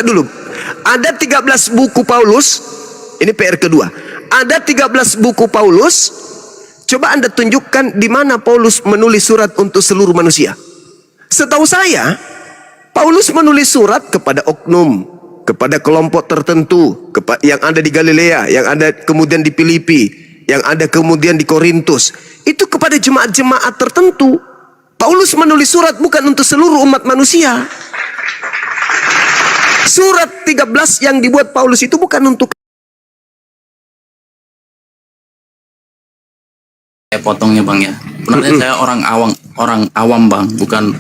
S1: dulu. Ada 13 buku Paulus. Ini PR kedua. Ada 13 buku Paulus. Coba Anda tunjukkan di mana Paulus menulis surat untuk seluruh manusia. Setahu saya, Paulus menulis surat kepada oknum, kepada kelompok tertentu, yang ada di Galilea, yang ada kemudian di Filipi, yang ada kemudian di Korintus. Itu kepada jemaat-jemaat tertentu. Paulus menulis surat bukan untuk seluruh umat manusia. Surat 13 yang dibuat Paulus itu bukan untuk...
S4: Saya potongnya Bang ya. Sebenarnya saya orang awam Bang, bukan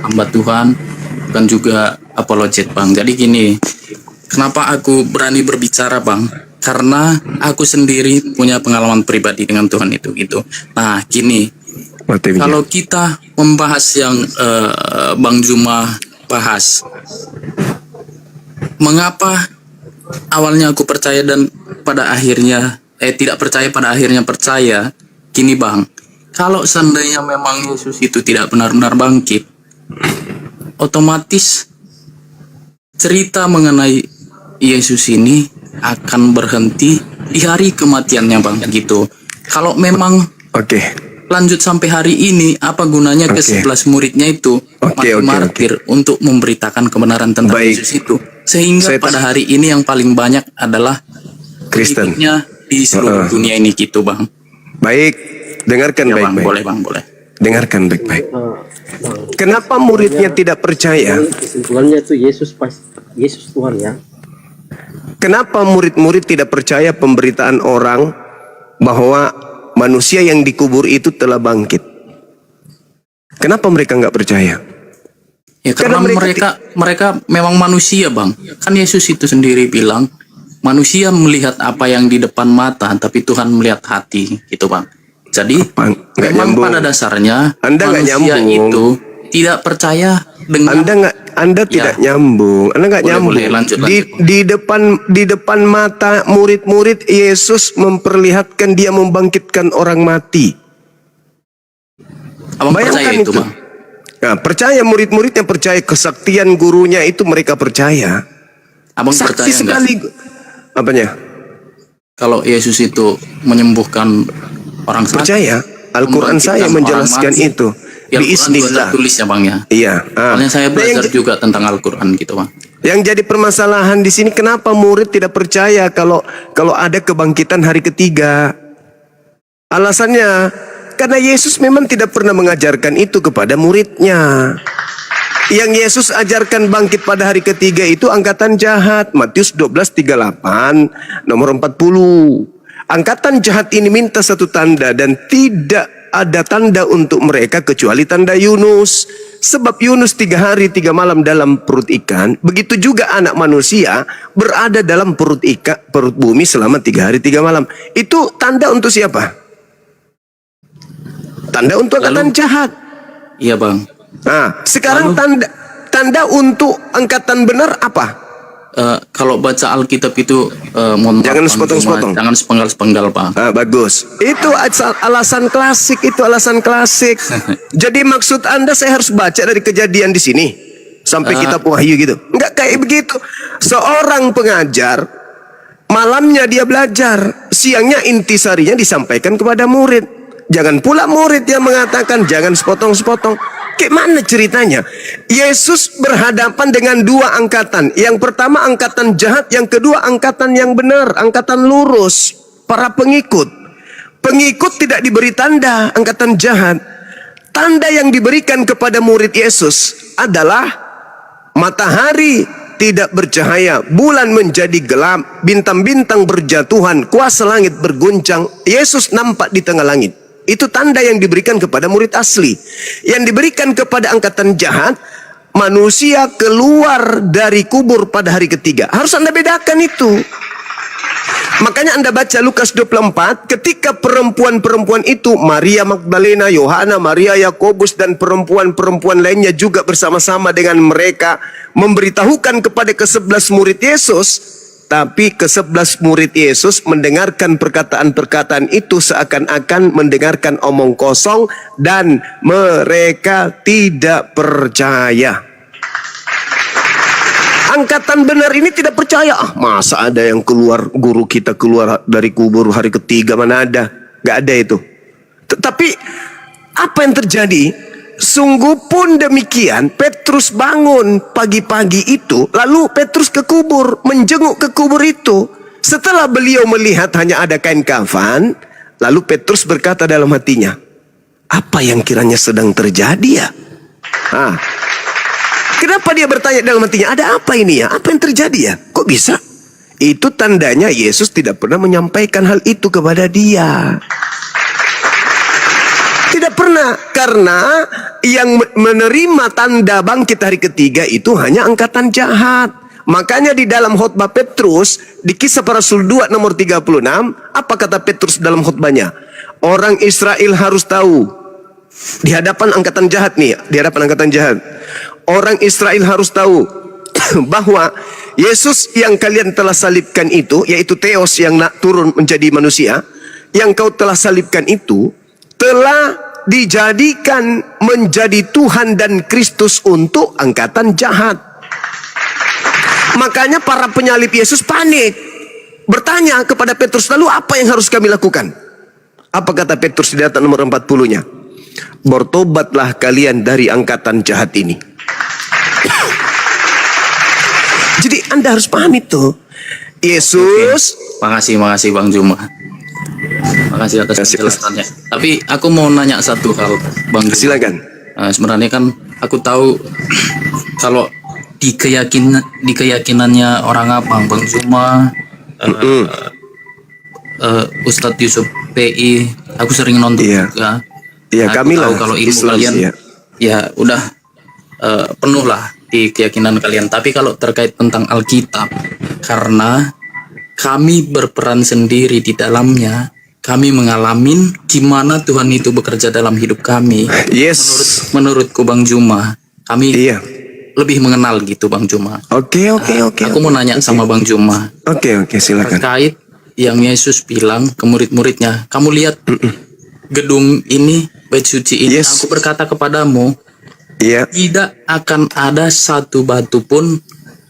S4: hamba Tuhan, bukan juga apologet Bang. Jadi gini, kenapa aku berani berbicara Bang? Karena aku sendiri punya pengalaman pribadi dengan Tuhan itu gitu. Nah gini, kalau kita membahas yang Bang Juma bahas, mengapa awalnya aku percaya dan pada akhirnya tidak percaya, pada akhirnya percaya. Gini Bang, kalau seandainya memang Yesus itu tidak benar-benar bangkit, otomatis cerita mengenai Yesus ini akan berhenti di hari kematiannya Bang gitu. Kalau memang lanjut sampai hari ini, apa gunanya ke-11 muridnya itu martir untuk memberitakan kebenaran tentang Yesus itu, sehingga pada hari ini yang paling banyak adalah
S1: Kristen
S4: di seluruh dunia ini gitu Bang.
S1: Baik, dengarkan
S4: Ya,
S1: baik-baik.
S4: Boleh Bang, boleh.
S1: Dengarkan baik-baik. Kenapa muridnya tidak percaya?
S5: Kesimpulannya itu Yesus Tuhan ya.
S1: Kenapa murid-murid tidak percaya pemberitaan orang bahwa manusia yang dikubur itu telah bangkit? Kenapa mereka nggak percaya?
S4: Ya karena mereka memang manusia Bang. Kan Yesus itu sendiri bilang, manusia melihat apa yang di depan mata, tapi Tuhan melihat hati, gitu Bang. Jadi memang pada dasarnya manusia itu tidak percaya dengan
S1: Anda tidak nyambung. Anda nggak nyambung.
S4: Lanjut.
S1: Di depan mata murid-murid Yesus memperlihatkan dia membangkitkan orang mati.
S4: Abang percaya itu Bang?
S1: Nah, percaya murid-murid yang percaya kesaktian gurunya itu mereka percaya.
S4: Abang
S1: Saksi
S4: percaya
S1: sekali. Apanya?
S4: Kalau Yesus itu menyembuhkan orang sakit,
S1: percaya. Al-Quran saya menjelaskan itu. Biiznillah.
S4: Tulis ya Bang ya.
S1: Iya.
S4: Soalnya saya belajar juga tentang Al-Quran gitu Bang.
S1: Yang jadi permasalahan di sini, kenapa murid tidak percaya kalau ada kebangkitan hari ketiga? Alasannya karena Yesus memang tidak pernah mengajarkan itu kepada muridnya. Yang Yesus ajarkan bangkit pada hari ketiga itu angkatan jahat. Matius 12:38 nomor 40. Angkatan jahat ini minta satu tanda dan tidak ada tanda untuk mereka kecuali tanda Yunus. Sebab Yunus 3 hari 3 malam dalam perut ikan. Begitu juga anak manusia berada dalam perut bumi selama 3 hari 3 malam. Itu tanda untuk siapa? Tanda untuk angkatan jahat.
S4: Iya Bang.
S1: Nah, sekarang tanda untuk angkatan benar apa?
S4: kalau baca Alkitab itu mohon maaf,
S1: Jangan
S4: Bang
S1: sepotong-sepotong.
S4: Juma, jangan sepenggal-sepenggal, Bang.
S1: Bagus. Itu alasan klasik, itu alasan klasik. Jadi maksud Anda saya harus baca dari Kejadian di sini sampai kitab Wahyu gitu? Enggak kayak begitu. Seorang pengajar malamnya dia belajar, siangnya intisarinya disampaikan kepada murid. Jangan pula murid yang mengatakan jangan sepotong-sepotong. Kayak mana ceritanya? Yesus berhadapan dengan dua angkatan. Yang pertama angkatan jahat, yang kedua angkatan yang benar, angkatan lurus, para pengikut. Pengikut tidak diberi tanda, angkatan jahat. Tanda yang diberikan kepada murid Yesus adalah matahari tidak bercahaya, bulan menjadi gelap, bintang-bintang berjatuhan, kuasa langit berguncang. Yesus nampak di tengah langit. Itu tanda yang diberikan kepada murid asli. Yang diberikan kepada angkatan jahat, manusia keluar dari kubur pada hari ketiga. Harus Anda bedakan itu. Makanya Anda baca Lukas 24, ketika perempuan-perempuan itu, Maria Magdalena, Yohana, Maria Yakobus, dan perempuan-perempuan lainnya juga bersama-sama dengan mereka memberitahukan kepada ke-11 murid Yesus. Tapi ke-11 murid Yesus mendengarkan perkataan-perkataan itu seakan-akan mendengarkan omong kosong dan mereka tidak percaya. Angkatan benar ini tidak percaya. Masa ada yang keluar, guru kita keluar dari kubur hari ketiga, mana ada? Gak ada itu. Tetapi apa yang terjadi? Sungguh pun demikian, Petrus bangun pagi-pagi itu, lalu Petrus ke kubur, menjenguk ke kubur itu. Setelah beliau melihat hanya ada kain kafan, lalu Petrus berkata dalam hatinya, apa yang kiranya sedang terjadi ya? Kenapa dia bertanya dalam hatinya, ada apa ini ya? Apa yang terjadi ya? Kok bisa? Itu tandanya Yesus tidak pernah menyampaikan hal itu kepada dia. Tidak pernah, karena yang menerima tanda bangkit hari ketiga itu hanya angkatan jahat. Makanya di dalam khotbah Petrus, di Kisah Para Rasul 2 nomor 36, apa kata Petrus dalam khotbahnya? Orang Israel harus tahu, di hadapan angkatan jahat nih, di hadapan angkatan jahat. Orang Israel harus tahu bahwa Yesus yang kalian telah salibkan itu, yaitu Theos yang turun menjadi manusia, yang kau telah salibkan itu, telah dijadikan menjadi Tuhan dan Kristus untuk angkatan jahat. Makanya para penyalib Yesus panik, bertanya kepada Petrus, lalu apa yang harus kami lakukan? Apa kata Petrus di ayat nomor 40-nya? Bertobatlah kalian dari angkatan jahat ini. Jadi Anda harus paham itu. Yesus.
S4: Makasih Bang Juma. Makasih atas penjelasannya. Tapi aku mau nanya satu hal, Bang Juma.
S1: Silakan.
S4: Sebenarnya kan aku tahu kalau di keyakinannya orang Abang, Bang Juma, Ustadz Yusuf PI, aku sering nonton juga.
S1: Iya,
S4: Aku
S1: kami
S4: tahu
S1: lah
S4: kalau ilmu
S1: Islam
S4: kalian ya udah penuh lah di keyakinan kalian. Tapi kalau terkait tentang Alkitab, karena kami berperan sendiri di dalamnya, kami mengalami gimana Tuhan itu bekerja dalam hidup kami.
S1: Yes.
S4: Menurutku Bang Juma, kami
S1: Iya.
S4: lebih mengenal gitu Bang Juma.
S1: Oke.
S4: Aku mau nanya sama Bang Juma
S1: Oke, silakan.
S4: terkait yang Yesus bilang ke murid-muridnya, kamu lihat gedung ini, bait suci ini,
S1: Yes.
S4: aku berkata kepadamu,
S1: Iya.
S4: tidak akan ada satu batu pun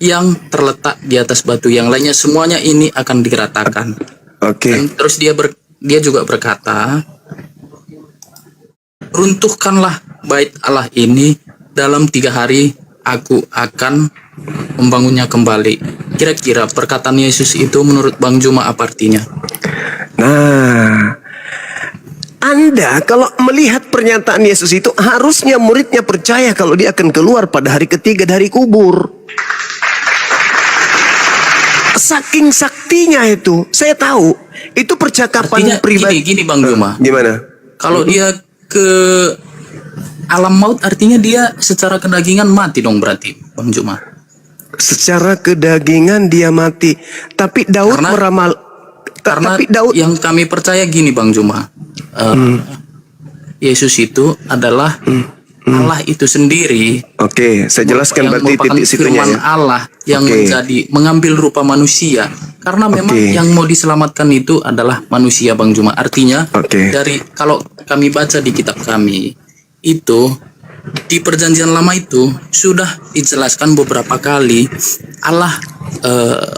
S4: yang terletak di atas batu yang lainnya, semuanya ini akan diratakan.
S1: Oke.
S4: Dan terus dia juga berkata, runtuhkanlah bait Allah ini, dalam 3 hari aku akan membangunnya kembali. Kira-kira perkataan Yesus itu menurut Bang Juma apa artinya?
S1: Nah, Anda kalau melihat pernyataan Yesus itu, harusnya muridnya percaya kalau dia akan keluar pada hari ketiga dari kubur. Saking saktinya itu, saya tahu itu percakapan
S4: Artinya
S1: pribadi.
S4: gini Bang Juma.
S1: Gimana?
S4: Kalau dia ke alam maut, artinya dia secara kedagingan mati dong berarti Bang Juma.
S1: Secara kedagingan dia mati, tapi Daud
S4: Karena-
S1: meramal.
S4: Karena
S1: Tapi Daud,
S4: yang kami percaya gini Bang Juma, Yesus itu adalah Allah itu sendiri
S1: Oke, saya jelaskan
S4: yang
S1: berarti
S4: merupakan
S1: titik situnya
S4: firman
S1: ya.
S4: Allah yang
S1: Oke.
S4: mengambil rupa manusia, karena memang
S1: Oke.
S4: yang mau diselamatkan itu adalah manusia, Bang Juma. Artinya
S1: Oke.
S4: dari kalau kami baca di kitab kami itu, di perjanjian lama itu sudah dijelaskan beberapa kali Allah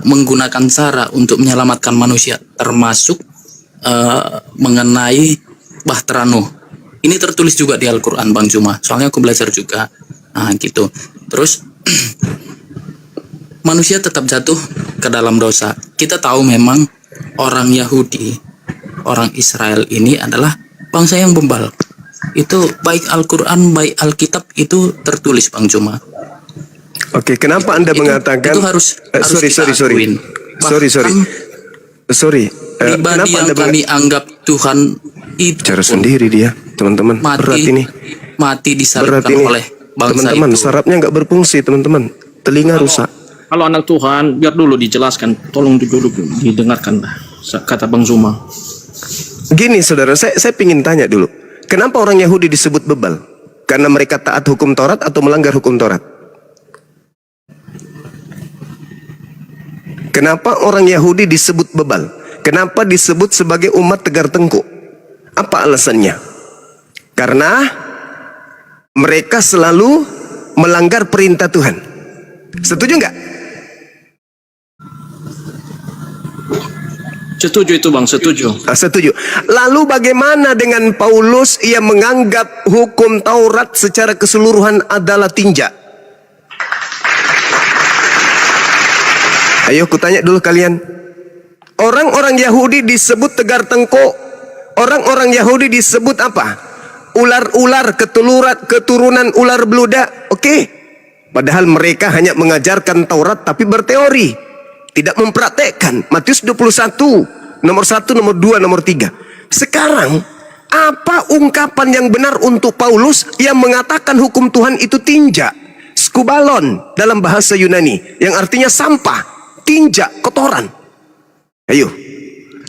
S4: menggunakan cara untuk menyelamatkan manusia, termasuk mengenai Bahtera Nuh. Ini tertulis juga di Al-Quran, Bang Juma. Soalnya aku belajar juga. Nah, gitu. Terus, manusia tetap jatuh ke dalam dosa. Kita tahu memang orang Yahudi, orang Israel ini adalah bangsa yang bebal. Itu baik Al-Quran, baik Alkitab itu tertulis, Bang Juma.
S1: Oke, kenapa Anda mengatakan
S4: itu harus
S1: sorry.
S4: kita akuin. Bahkan
S1: Sorry.
S4: pribadi yang kami anggap Tuhan itu
S1: cara
S4: pun
S1: sendiri dia, teman-teman. Berat ini.
S4: mati
S1: Berat
S4: disalibkan
S1: ini.
S4: oleh bangsa
S1: Teman-teman,
S4: itu.
S1: sarafnya nggak berfungsi, teman-teman. Telinga rusak.
S5: Kalau anak Tuhan, biar dulu dijelaskan. Tolong dulu didengarkan kata Bang Zuma.
S1: Gini, saudara, saya pingin tanya dulu. Kenapa orang Yahudi disebut bebal? Karena mereka taat hukum Taurat atau melanggar hukum Taurat? Kenapa orang Yahudi disebut bebal? Kenapa disebut sebagai umat tegar tengkuk? Apa alasannya? Karena mereka selalu melanggar perintah Tuhan. Setuju nggak?
S5: Setuju itu Bang, setuju.
S1: Setuju. Lalu bagaimana dengan Paulus yang menganggap hukum Taurat secara keseluruhan adalah tinja? Ayo kutanya dulu kalian. Orang-orang Yahudi disebut tegar tengkuk. Orang-orang Yahudi disebut apa? Ular-ular, keturunan ular beludak. Oke. Padahal mereka hanya mengajarkan Taurat tapi berteori. Tidak mempraktekkan. Matius 21. Nomor 1, nomor 2, nomor 3. Sekarang, apa ungkapan yang benar untuk Paulus yang mengatakan hukum Tuhan itu tinja? Skubalon dalam bahasa Yunani. Yang artinya sampah. Tinja, kotoran. Ayo.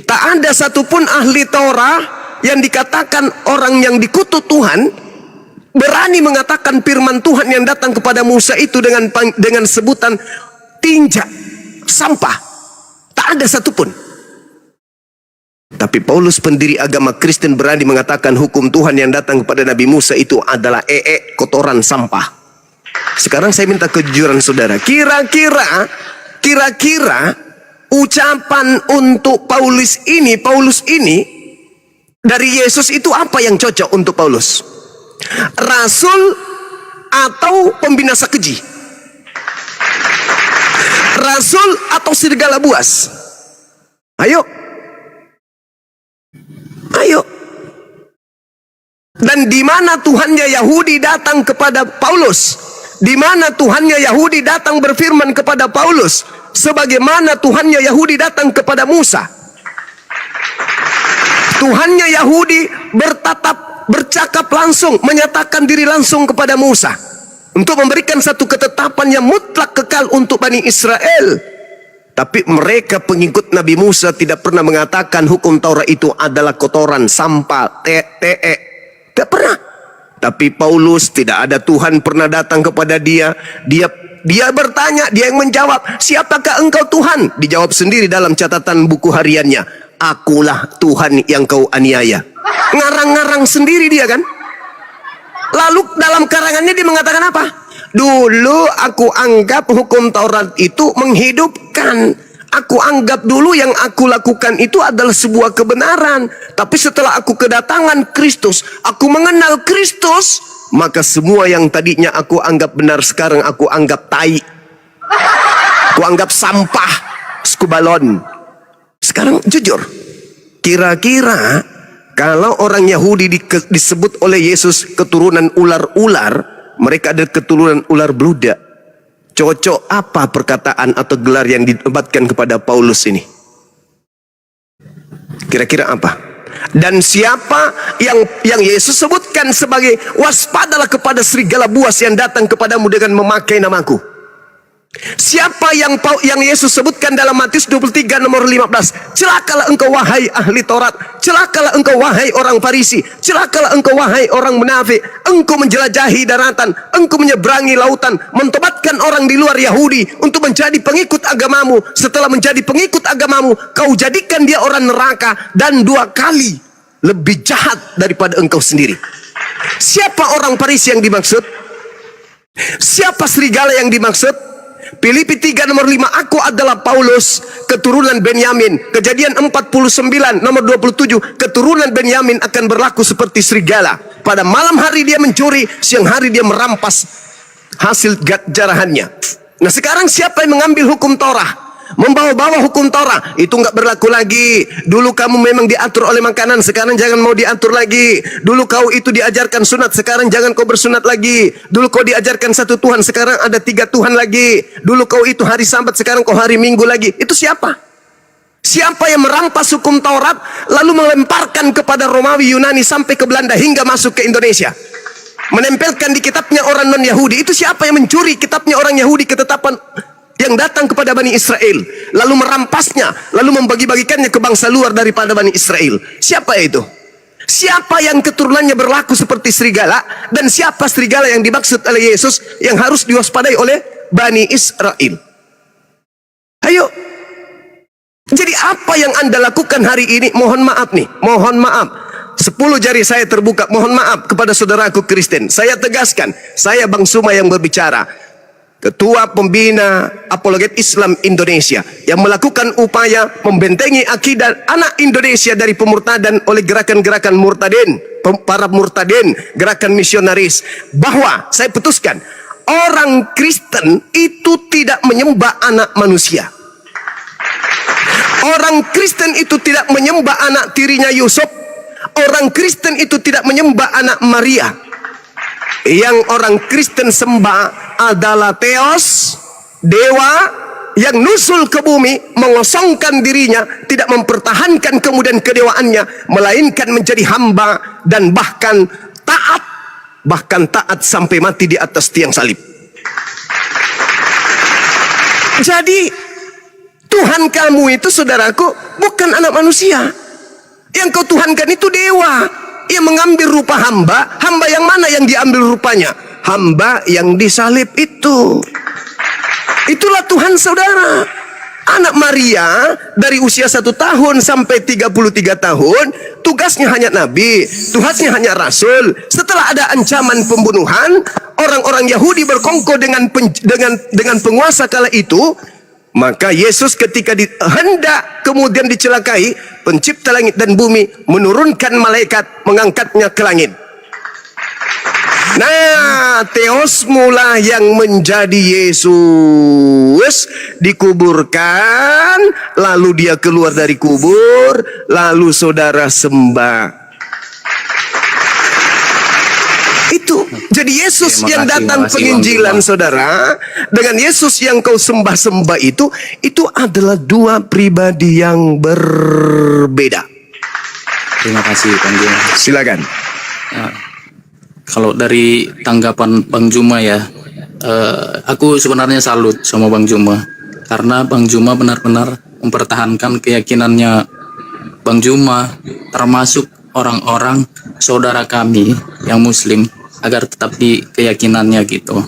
S1: Tak ada satupun ahli Torah yang dikatakan orang yang dikutuk Tuhan berani mengatakan firman Tuhan yang datang kepada Musa itu dengan sebutan tinja, sampah. Tak ada satupun. Tapi Paulus, pendiri agama Kristen, berani mengatakan hukum Tuhan yang datang kepada Nabi Musa itu adalah kotoran, sampah. Sekarang saya minta kejujuran saudara. Kira-kira ucapan untuk Paulus ini dari Yesus itu apa yang cocok untuk Paulus? Rasul atau pembinasa keji? Rasul atau serigala buas? Ayo. Dan di mana Tuhannya Yahudi datang kepada Paulus? Di mana Tuhannya Yahudi datang berfirman kepada Paulus? Sebagaimana Tuhannya Yahudi datang kepada Musa. Tuhannya Yahudi bercakap langsung, menyatakan diri langsung kepada Musa untuk memberikan satu ketetapan yang mutlak kekal untuk Bani Israel. Tapi mereka pengikut Nabi Musa tidak pernah mengatakan hukum Taurat itu adalah kotoran, sampah, tidak pernah. Tapi Paulus, tidak ada Tuhan pernah datang kepada dia. Dia bertanya, dia yang menjawab, siapakah engkau Tuhan? Dijawab sendiri dalam catatan buku hariannya, akulah Tuhan yang kau aniaya. Ngarang-ngarang sendiri dia kan. Lalu dalam karangannya dia mengatakan apa? Dulu aku anggap hukum Taurat itu menghidupkan. Aku anggap dulu yang aku lakukan itu adalah sebuah kebenaran. Tapi setelah aku kedatangan Kristus, aku mengenal Kristus, maka semua yang tadinya aku anggap benar sekarang aku anggap tai. Aku anggap sampah, skubalon. Sekarang jujur, kira-kira kalau orang Yahudi disebut oleh Yesus keturunan ular-ular, mereka ada keturunan ular beludak. Cocok apa perkataan atau gelar yang didebatkan kepada Paulus ini? Kira-kira apa? Dan siapa yang Yesus sebutkan sebagai waspadalah kepada serigala buas yang datang kepadamu dengan memakai namaku? Siapa yang Yesus sebutkan dalam Matius 23 nomor 15? Celakalah engkau wahai ahli Taurat, celakalah engkau wahai orang Farisi, celakalah engkau wahai orang munafik. Engkau menjelajahi daratan, engkau menyeberangi lautan, mentobatkan orang di luar Yahudi untuk menjadi pengikut agamamu. Setelah menjadi pengikut agamamu, kau jadikan dia orang neraka dan 2 kali lebih jahat daripada engkau sendiri. Siapa orang Farisi yang dimaksud? Siapa serigala yang dimaksud? Filipi 3 nomor 5, aku adalah Paulus, keturunan Benyamin. Kejadian 49 nomor 27, keturunan Benyamin akan berlaku seperti serigala. Pada malam hari dia mencuri, siang hari dia merampas hasil jarahannya. Nah sekarang siapa yang mengambil hukum Torah? Membawa-bawa hukum Torah itu nggak berlaku lagi. Dulu kamu memang diatur oleh makanan, sekarang jangan mau diatur lagi. Dulu kau itu diajarkan sunat, sekarang jangan kau bersunat lagi. Dulu kau diajarkan 1 Tuhan, sekarang ada 3 Tuhan lagi. Dulu kau itu hari Sabat, sekarang kau hari Minggu lagi. Itu siapa? Siapa yang merampas hukum Taurat lalu melemparkan kepada Romawi, Yunani sampai ke Belanda hingga masuk ke Indonesia? Menempelkan di kitabnya orang non-Yahudi. Itu siapa yang mencuri kitabnya orang Yahudi, ketetapan yang datang kepada Bani Israel, lalu merampasnya, lalu membagi-bagikannya ke bangsa luar daripada Bani Israel? Siapa itu? Siapa yang keturunannya berlaku seperti serigala? Dan siapa serigala yang dimaksud oleh Yesus yang harus diwaspadai oleh Bani Israel? Ayo. Jadi apa yang Anda lakukan hari ini? Mohon maaf nih, mohon maaf. 10 jari saya terbuka, mohon maaf kepada saudaraku Kristen. Saya tegaskan, saya Bang Suma yang berbicara, Ketua Pembina Apologet Islam Indonesia, yang melakukan upaya membentengi akidah anak Indonesia dari pemurtadan oleh gerakan-gerakan murtadin, para murtadin, gerakan misionaris. Bahwa saya putuskan, orang Kristen itu tidak menyembah anak manusia. Orang Kristen itu tidak menyembah anak tirinya Yusuf. Orang Kristen itu tidak menyembah anak Maria. Yang orang Kristen sembah adalah Theos, dewa yang nusul ke bumi, mengosongkan dirinya, tidak mempertahankan kemudian kedewaannya, melainkan menjadi hamba dan bahkan taat sampai mati di atas tiang salib. Jadi Tuhan kamu itu, saudaraku, bukan anak manusia. Yang kau tuhankan itu dewa. Ia mengambil rupa hamba. Hamba yang mana yang diambil rupanya? Hamba yang disalib itu. Itulah Tuhan saudara. Anak Maria dari usia 1 tahun sampai 33 tahun, tugasnya hanya nabi, tugasnya hanya rasul. Setelah ada ancaman pembunuhan, orang-orang Yahudi berkongkol dengan penguasa kala itu. Maka Yesus ketika hendak kemudian dicelakai, pencipta langit dan bumi menurunkan malaikat, mengangkatnya ke langit. Nah, Theos mula yang menjadi Yesus, dikuburkan, lalu dia keluar dari kubur, lalu saudara sembah. Itu jadi Yesus yang datang penginjilan, saudara, dengan Yesus yang kau sembah-sembah itu adalah 2 pribadi yang berbeda.
S4: Terima kasih Bang Juma.
S1: Silakan.
S4: Nah, kalau dari tanggapan Bang Juma ya, aku sebenarnya salut sama Bang Juma, karena Bang Juma benar-benar mempertahankan keyakinannya Bang Juma, termasuk orang-orang saudara kami yang Muslim, agar tetap di keyakinannya gitu.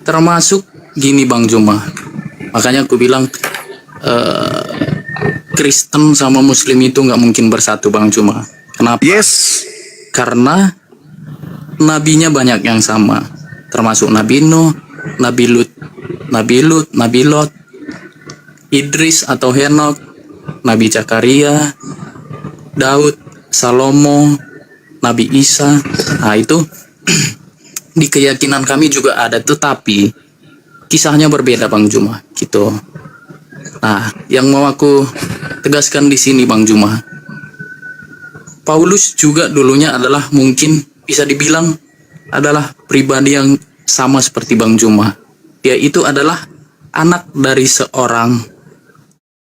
S4: Termasuk gini Bang Juma, makanya aku bilang Kristen sama Muslim itu nggak mungkin bersatu Bang Juma. Kenapa?
S1: Yes.
S4: Karena nabinya banyak yang sama, termasuk Nabi Nuh, Nabi Lot, Idris atau Henok, Nabi Zakaria, Daud, Salomo, Nabi Isa. Nah itu di keyakinan kami juga ada, tetapi kisahnya berbeda Bang Juma gitu. Nah, yang mau aku tegaskan di sini Bang Juma, Paulus juga dulunya adalah, mungkin bisa dibilang adalah pribadi yang sama seperti Bang Juma. Dia itu adalah anak dari seorang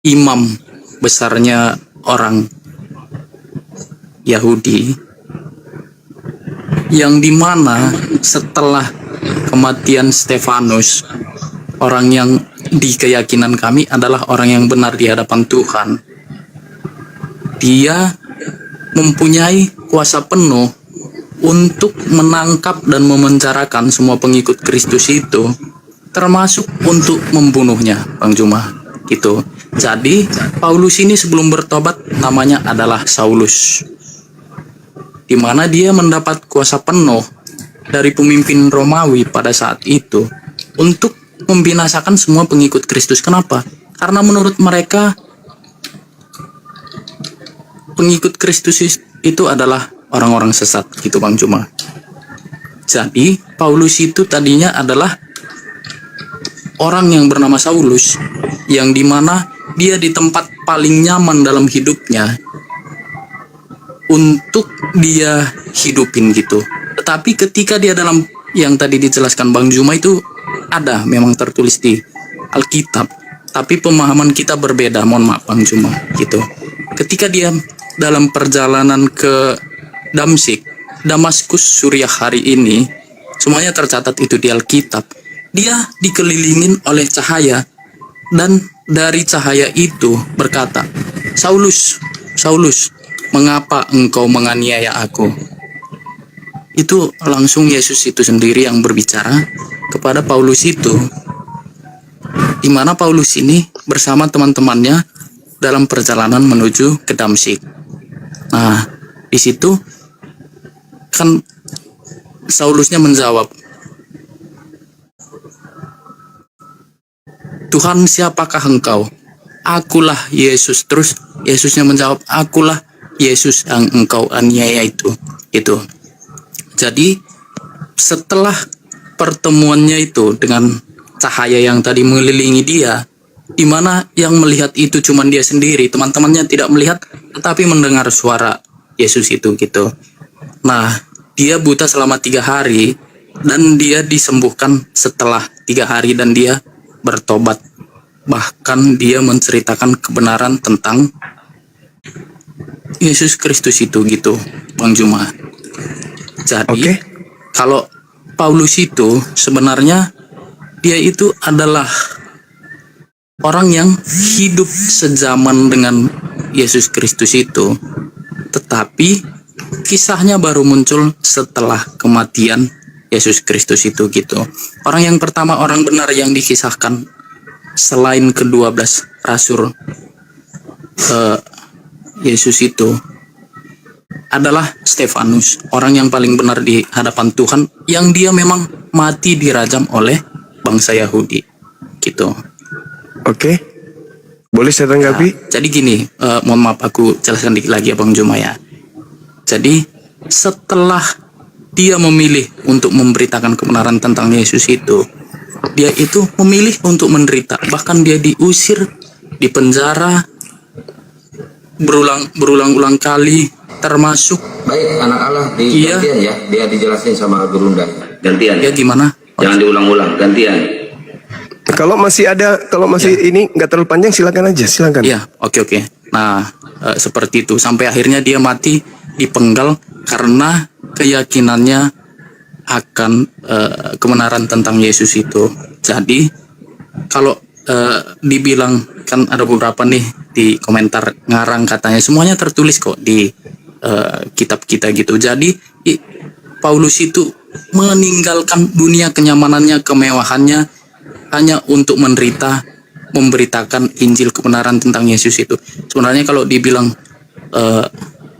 S4: imam besarnya orang Yahudi, yang dimana setelah kematian Stefanus, orang yang di keyakinan kami adalah orang yang benar di hadapan Tuhan. Dia mempunyai kuasa penuh untuk menangkap dan memenjarakan semua pengikut Kristus itu, termasuk untuk membunuhnya, Bang Juma. Gitu. Jadi Paulus ini sebelum bertobat namanya adalah Saulus, di mana dia mendapat kuasa penuh dari pemimpin Romawi pada saat itu untuk membinasakan semua pengikut Kristus. Kenapa? Karena menurut mereka pengikut Kristus itu adalah orang-orang sesat, gitu Bang Juma. Jadi Paulus itu tadinya adalah orang yang bernama Saulus, yang dimana dia di tempat paling nyaman dalam hidupnya untuk dia hidupin gitu. Tetapi ketika dia dalam yang tadi dijelaskan Bang Juma itu ada memang tertulis di Alkitab, tapi pemahaman kita berbeda, mohon maaf Bang Juma gitu. Ketika dia dalam perjalanan ke Damaskus Suriah hari ini, semuanya tercatat itu di Alkitab. Dia dikelilingin oleh cahaya, dan dari cahaya itu berkata, Saulus, Saulus, mengapa engkau menganiaya aku? Itu langsung Yesus itu sendiri yang berbicara kepada Paulus itu, di mana Paulus ini bersama teman-temannya dalam perjalanan menuju ke Damsyik. Nah, di situ kan Saulusnya menjawab, Tuhan, siapakah engkau? Akulah Yesus. Terus Yesusnya menjawab, akulah Yesus yang engkau aniaya itu. Jadi setelah pertemuannya itu dengan cahaya yang tadi mengelilingi dia, di mana yang melihat itu cuma dia sendiri, teman-temannya tidak melihat, tetapi mendengar suara Yesus itu gitu. Nah, dia buta selama 3 hari dan dia disembuhkan setelah 3 hari dan dia bertobat. Bahkan dia menceritakan kebenaran tentang Yesus Kristus itu gitu, Bang Juma. Jadi kalau Paulus itu sebenarnya dia itu adalah orang yang hidup sezaman dengan Yesus Kristus itu, tetapi kisahnya baru muncul setelah kematian Yesus Kristus itu gitu. Orang yang pertama, orang benar yang dikisahkan selain ke-12 rasul Yesus itu adalah Stefanus, orang yang paling benar di hadapan Tuhan, yang dia memang mati dirajam oleh bangsa Yahudi gitu.
S1: Oke. Boleh saya tanggapi?
S4: Jadi gini, mohon maaf aku jelaskan dikit lagi ya Bang Juma ya. Jadi setelah dia memilih untuk memberitakan kebenaran tentang Yesus itu, dia itu memilih untuk menderita. Bahkan dia diusir, dipenjara berulang-ulang kali, termasuk
S6: baik anak Allah di gantian ya, dia dijelasin sama Gurunda gantian
S4: ya. Gimana?
S6: Jangan diulang-ulang, gantian.
S1: Kalau masih ini nggak terlalu panjang, silakan aja, silakan.
S4: Iya, oke. Nah, seperti itu sampai akhirnya dia mati dipenggal karena keyakinannya akan kebenaran tentang Yesus itu. Jadi kalau dibilang, kan ada beberapa nih di komentar ngarang katanya semuanya tertulis kok di kitab kita gitu. Jadi Paulus itu meninggalkan dunia kenyamanannya, kemewahannya hanya untuk menderita, memberitakan Injil kebenaran tentang Yesus itu. Sebenarnya kalau dibilang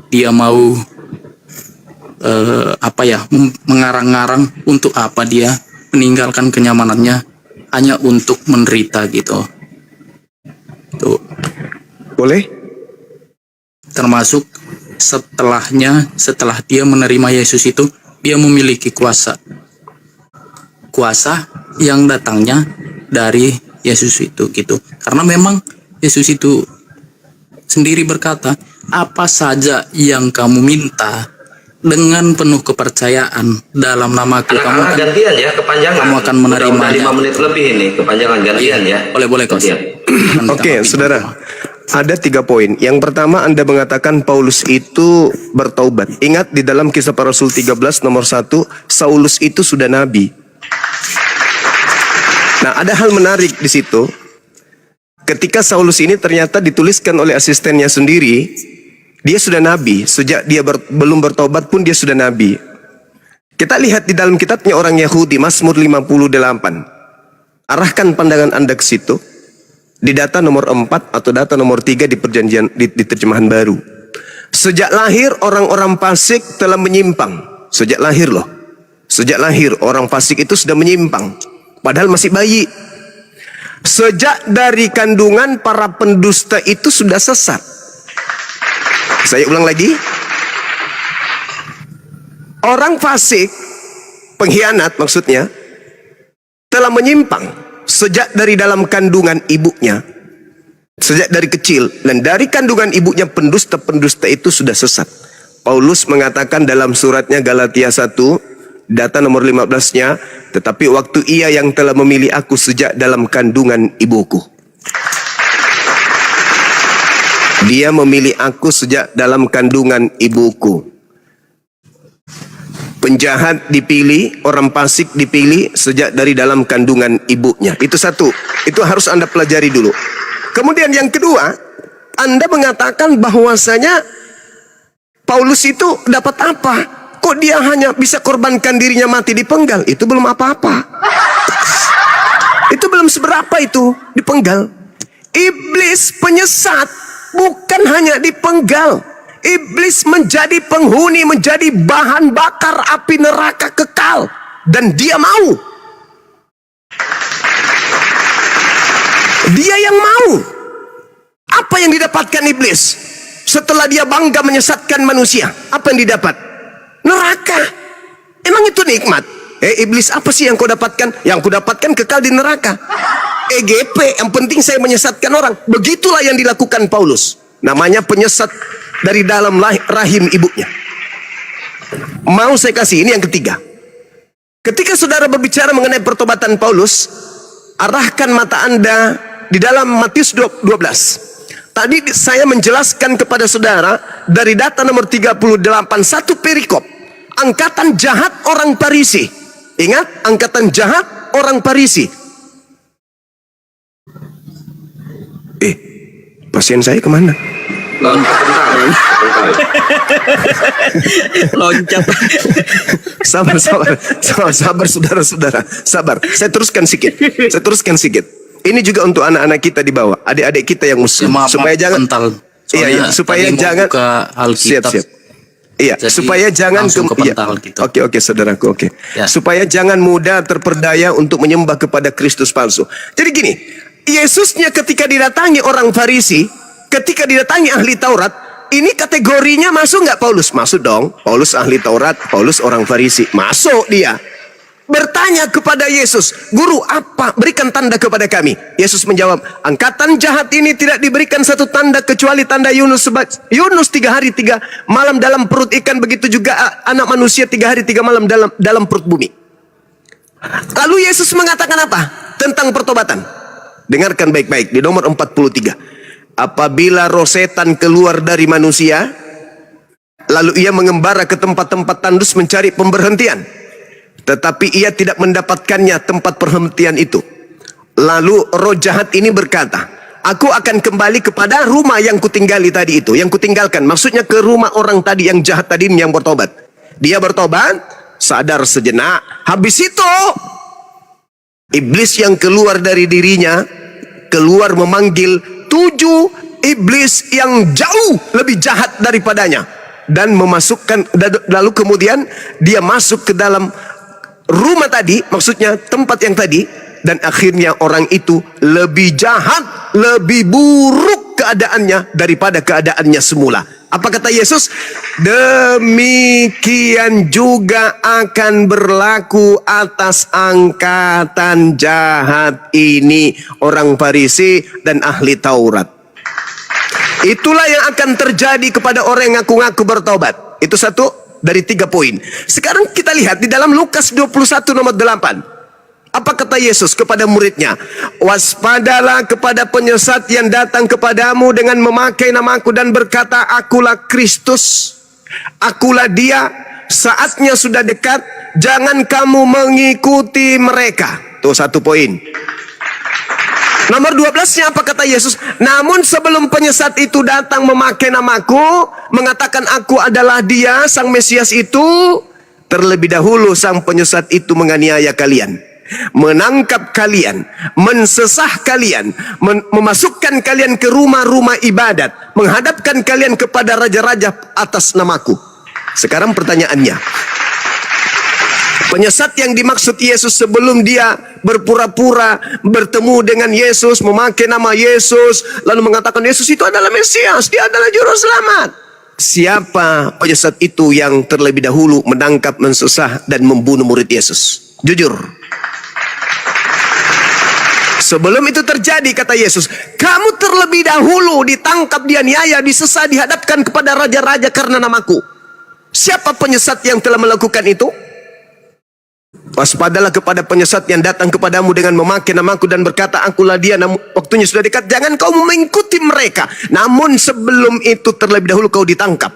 S4: dia mau mengarang-ngarang, untuk apa dia meninggalkan kenyamanannya hanya untuk menderita gitu. Tuh. Boleh? Termasuk setelah dia menerima Yesus itu, dia memiliki kuasa yang datangnya dari Yesus itu gitu. Karena memang Yesus itu sendiri berkata, apa saja yang kamu minta dengan penuh kepercayaan dalam namaku, kamu akan
S6: gantian ya, kepanjangan.
S4: Kamu akan menerimanya.
S6: Udah 5 menit lebih ini kepanjangan, gantian ya.
S4: Boleh Kos.
S1: Oke, saudara. Ada 3 poin. Yang pertama, Anda mengatakan Paulus itu bertaubat. Ingat di dalam Kisah Para Rasul 13 nomor 1, Saulus itu sudah nabi. Nah, ada hal menarik di situ. Ketika Saulus ini ternyata dituliskan oleh asistennya sendiri, dia sudah nabi. Sejak dia belum bertobat pun dia sudah nabi. Kita lihat di dalam kitabnya orang Yahudi, Mazmur 58. Arahkan pandangan Anda ke situ. Di data nomor 4 atau data nomor 3 di perjanjian di terjemahan baru. Sejak lahir orang-orang fasik telah menyimpang. Sejak lahir loh. Sejak lahir orang fasik itu sudah menyimpang. Padahal masih bayi. Sejak dari kandungan para pendusta itu sudah sesat. Saya ulang lagi. Orang fasik, pengkhianat maksudnya, telah menyimpang sejak dari dalam kandungan ibunya. Sejak dari kecil. Dan dari kandungan ibunya pendusta-pendusta itu sudah sesat. Paulus mengatakan dalam suratnya Galatia 1, data nomor 15-nya, tetapi waktu ia yang telah memilih aku sejak dalam kandungan ibuku. Dia memilih aku sejak dalam kandungan ibuku. Penjahat dipilih, orang fasik dipilih sejak dari dalam kandungan ibunya. Itu satu. Itu harus Anda pelajari dulu. Kemudian yang kedua, Anda mengatakan bahwasanya Paulus itu dapat apa? Kok dia hanya bisa korbankan dirinya mati dipenggal? Itu belum apa-apa. Itu belum seberapa itu dipenggal. Iblis penyesat bukan hanya dipenggal. Iblis menjadi penghuni, menjadi bahan bakar api neraka kekal. Dan dia mau. Dia yang mau. Apa yang didapatkan iblis? Setelah dia bangga menyesatkan manusia, apa yang didapat? Neraka. Emang itu nikmat? Iblis, apa sih yang kau dapatkan? Yang kau dapatkan kekal di neraka. EGP, yang penting saya menyesatkan orang. Begitulah yang dilakukan Paulus. Namanya penyesat dari dalam rahim ibunya. Mau saya kasih, ini yang ketiga. Ketika saudara berbicara mengenai pertobatan Paulus, arahkan mata Anda di dalam Matius 12. Tadi saya menjelaskan kepada saudara dari data nomor 38, satu perikop. Angkatan jahat orang Farisi. Ingat, angkatan jahat orang Farisi. Pasien saya kemana?
S5: Loncat.
S1: Sabar saudara-saudara. Sabar. Saya teruskan sedikit. Ini juga untuk anak-anak kita di bawah, adik-adik kita yang muslim, supaya jangan
S4: pental.
S1: supaya jangan siap. Iya,
S4: Jadi,
S1: supaya jangan Oke, saudaraku, oke.
S4: Ya.
S1: Supaya jangan mudah terperdaya untuk menyembah kepada Kristus palsu. Jadi gini, Yesusnya ketika didatangi orang Farisi, ketika didatangi ahli Taurat, ini kategorinya masuk nggak Paulus? Masuk dong. Paulus ahli Taurat, Paulus orang Farisi, masuk dia. Bertanya kepada Yesus, guru apa? Berikan tanda kepada kami. Yesus menjawab, angkatan jahat ini tidak diberikan satu tanda kecuali tanda Yunus 3 hari 3 malam dalam perut ikan. Begitu juga anak manusia 3 hari 3 malam dalam perut bumi. Lalu Yesus mengatakan apa? Tentang pertobatan. Dengarkan baik-baik di nomor 43. Apabila roh setan keluar dari manusia, lalu ia mengembara ke tempat-tempat tandus mencari pemberhentian. Tetapi ia tidak mendapatkannya tempat perhentian itu. Lalu roh jahat ini berkata, aku akan kembali kepada rumah yang kutinggali tadi itu. Yang kutinggalkan, maksudnya ke rumah orang tadi yang jahat tadi yang bertobat. Dia bertobat, sadar sejenak. Habis itu, iblis yang keluar dari dirinya, keluar memanggil 7 iblis yang jauh lebih jahat daripadanya. Dan memasukkan, lalu kemudian dia masuk ke dalam rumah tadi, maksudnya tempat yang tadi, dan akhirnya orang itu lebih jahat, lebih buruk keadaannya daripada keadaannya semula. Apa kata Yesus? Demikian juga akan berlaku atas angkatan jahat ini, orang Farisi dan ahli Taurat. Itulah yang akan terjadi kepada orang yang ngaku-ngaku bertobat. Itu satu dari 3 poin. Sekarang kita lihat di dalam Lukas 21 nomor 8. Apa kata Yesus kepada muridnya? Waspadalah kepada penyesat yang datang kepadamu dengan memakai namaku dan berkata, akulah Kristus, akulah dia. Saatnya sudah dekat, jangan kamu mengikuti mereka. Tuh satu poin. Nomor 12-nya apa kata Yesus? Namun sebelum penyesat itu datang memakai namaku, mengatakan aku adalah dia, sang Mesias itu, terlebih dahulu sang penyesat itu menganiaya kalian, menangkap kalian, mensesah kalian, memasukkan kalian ke rumah-rumah ibadat, menghadapkan kalian kepada raja-raja atas namaku. Sekarang pertanyaannya, penyesat yang dimaksud Yesus sebelum dia berpura-pura bertemu dengan Yesus, memakai nama Yesus, lalu mengatakan Yesus itu adalah Mesias, dia adalah juru selamat. Siapa penyesat itu yang terlebih dahulu menangkap, mensesah, dan membunuh murid Yesus? Jujur. Sebelum itu terjadi, kata Yesus, kamu terlebih dahulu ditangkap, dianiaya, disesah, dihadapkan kepada raja-raja karena namaku. Siapa penyesat yang telah melakukan itu? Waspadalah kepada penyesat yang datang kepadamu dengan memakai namaku dan berkata, akulah dia, namun waktunya sudah dekat, jangan kau mengikuti mereka. Namun sebelum itu terlebih dahulu kau ditangkap,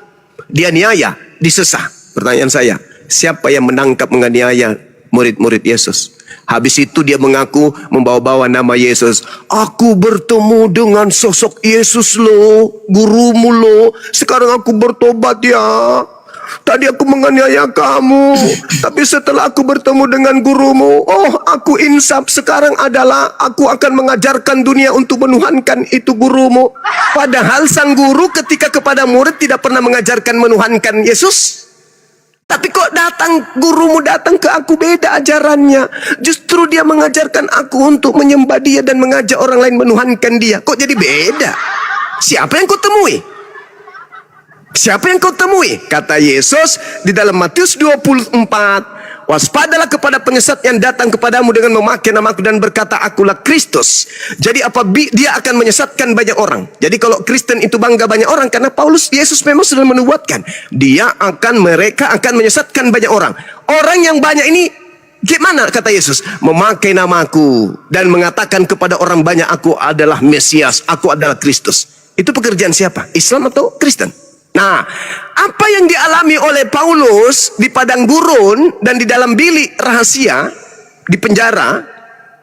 S1: dianiaya, disesah. Pertanyaan saya, siapa yang menangkap, menganiaya murid-murid Yesus? Habis itu dia mengaku membawa-bawa nama Yesus. Aku bertemu dengan sosok Yesus lo, gurumu lo. Sekarang aku bertobat ya. Tadi aku menganiaya kamu, tapi setelah aku bertemu dengan gurumu, oh aku insaf. Sekarang adalah aku akan mengajarkan dunia untuk menuhankan itu gurumu. Padahal sang guru ketika kepada murid tidak pernah mengajarkan menuhankan Yesus. Tapi kok gurumu datang ke aku beda ajarannya. Justru dia mengajarkan aku untuk menyembah dia dan mengajak orang lain menuhankan dia. Kok jadi beda? Siapa yang kau temui? Siapa yang kau temui? Kata Yesus di dalam Matius 24, waspadalah kepada penyesat yang datang kepadamu dengan memakai namaku dan berkata akulah Kristus. Jadi dia akan menyesatkan banyak orang. Jadi kalau Kristen itu bangga banyak orang, karena Yesus memang sudah menubuatkan mereka akan menyesatkan banyak orang. Orang yang banyak ini gimana kata Yesus? Memakai namaku dan mengatakan kepada orang banyak aku adalah Mesias, aku adalah Kristus. Itu pekerjaan siapa? Islam atau Kristen? Nah, apa yang dialami oleh Paulus di padang gurun dan di dalam bilik rahasia di penjara,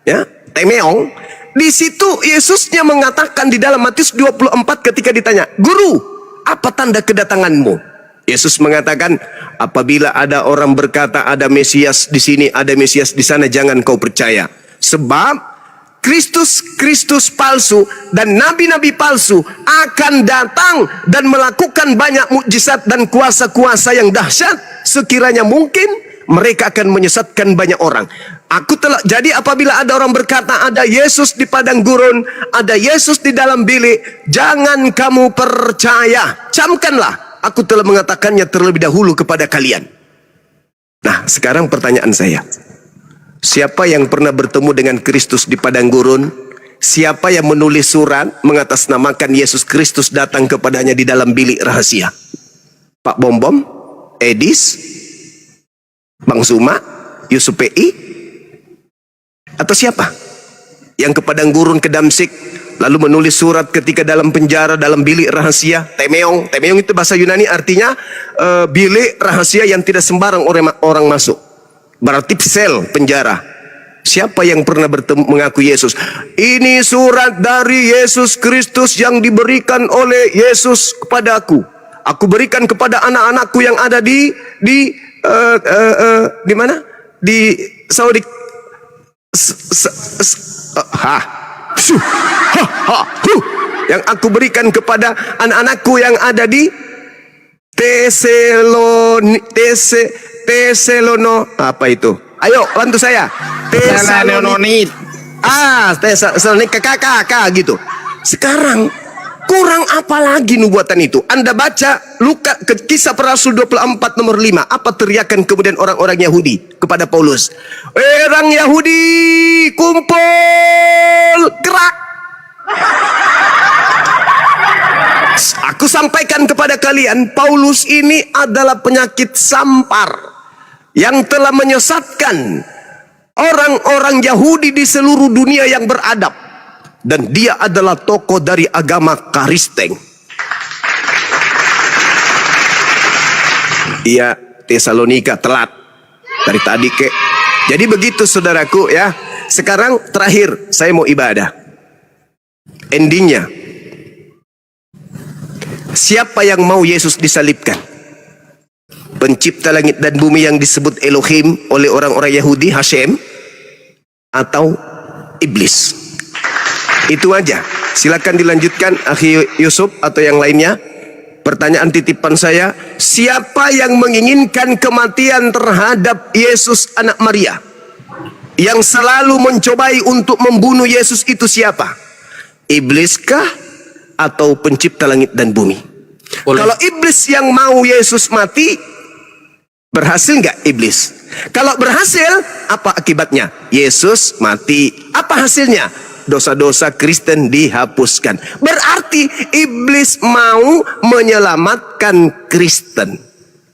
S1: ya, Temeong, di situ Yesusnya mengatakan di dalam Matius 24 ketika ditanya, "Guru, apa tanda kedatanganmu?" Yesus mengatakan, apabila ada orang berkata ada Mesias di sini, ada Mesias di sana, jangan kau percaya. Sebab Kristus palsu dan nabi-nabi palsu akan datang dan melakukan banyak mukjizat dan kuasa-kuasa yang dahsyat. Sekiranya mungkin mereka akan menyesatkan banyak orang. Jadi apabila ada orang berkata ada Yesus di padang gurun, ada Yesus di dalam bilik, jangan kamu percaya. Camkanlah, aku telah mengatakannya terlebih dahulu kepada kalian. Nah, sekarang pertanyaan saya, siapa yang pernah bertemu dengan Kristus di padang gurun? Siapa yang menulis surat mengatasnamakan Yesus Kristus datang kepadanya di dalam bilik rahasia? Pak Bom-Bom, Edis, Bang Zuma, Yusuf PI, atau siapa yang ke padang gurun, ke Damsik, lalu menulis surat ketika dalam penjara, dalam bilik rahasia? Temeong itu bahasa Yunani, artinya bilik rahasia yang tidak sembarang orang masuk. Berarti sel, penjara. Siapa yang pernah mengaku Yesus? Ini surat dari Yesus Kristus yang diberikan oleh Yesus kepadaku. Aku berikan kepada anak-anakku yang ada di mana? Di Saudi. Yang aku berikan kepada anak-anakku yang ada di apa itu? Ayo bantu saya. Tesalonika kakak gitu. Sekarang kurang apa lagi nubuatan itu? Anda baca Kisah Para Rasul 24 nomor 5. Apa teriakan kemudian orang-orang Yahudi kepada Paulus? Orang Yahudi, kumpul, gerak. Aku sampaikan kepada kalian, Paulus ini adalah penyakit sampar yang telah menyesatkan orang-orang Yahudi di seluruh dunia yang beradab. Dan dia adalah tokoh dari agama Kristen. Iya, Tesalonika telat dari tadi kek. Jadi begitu saudaraku ya. sekarang terakhir saya mau ibadah. Endingnya, siapa yang mau Yesus disalibkan? Pencipta langit dan bumi yang disebut Elohim oleh orang-orang Yahudi, Hashem, atau iblis? Itu aja. Silakan dilanjutkan Akhi Yusuf atau yang lainnya. Pertanyaan titipan saya, siapa yang menginginkan kematian terhadap Yesus anak Maria? Yang selalu mencobai untuk membunuh Yesus itu siapa? Ibliskah atau pencipta langit dan bumi? Kalau iblis yang mau Yesus mati, berhasil nggak iblis? Kalau berhasil, apa akibatnya? Yesus mati. Apa hasilnya? Dosa-dosa Kristen dihapuskan. Berarti iblis mau menyelamatkan Kristen.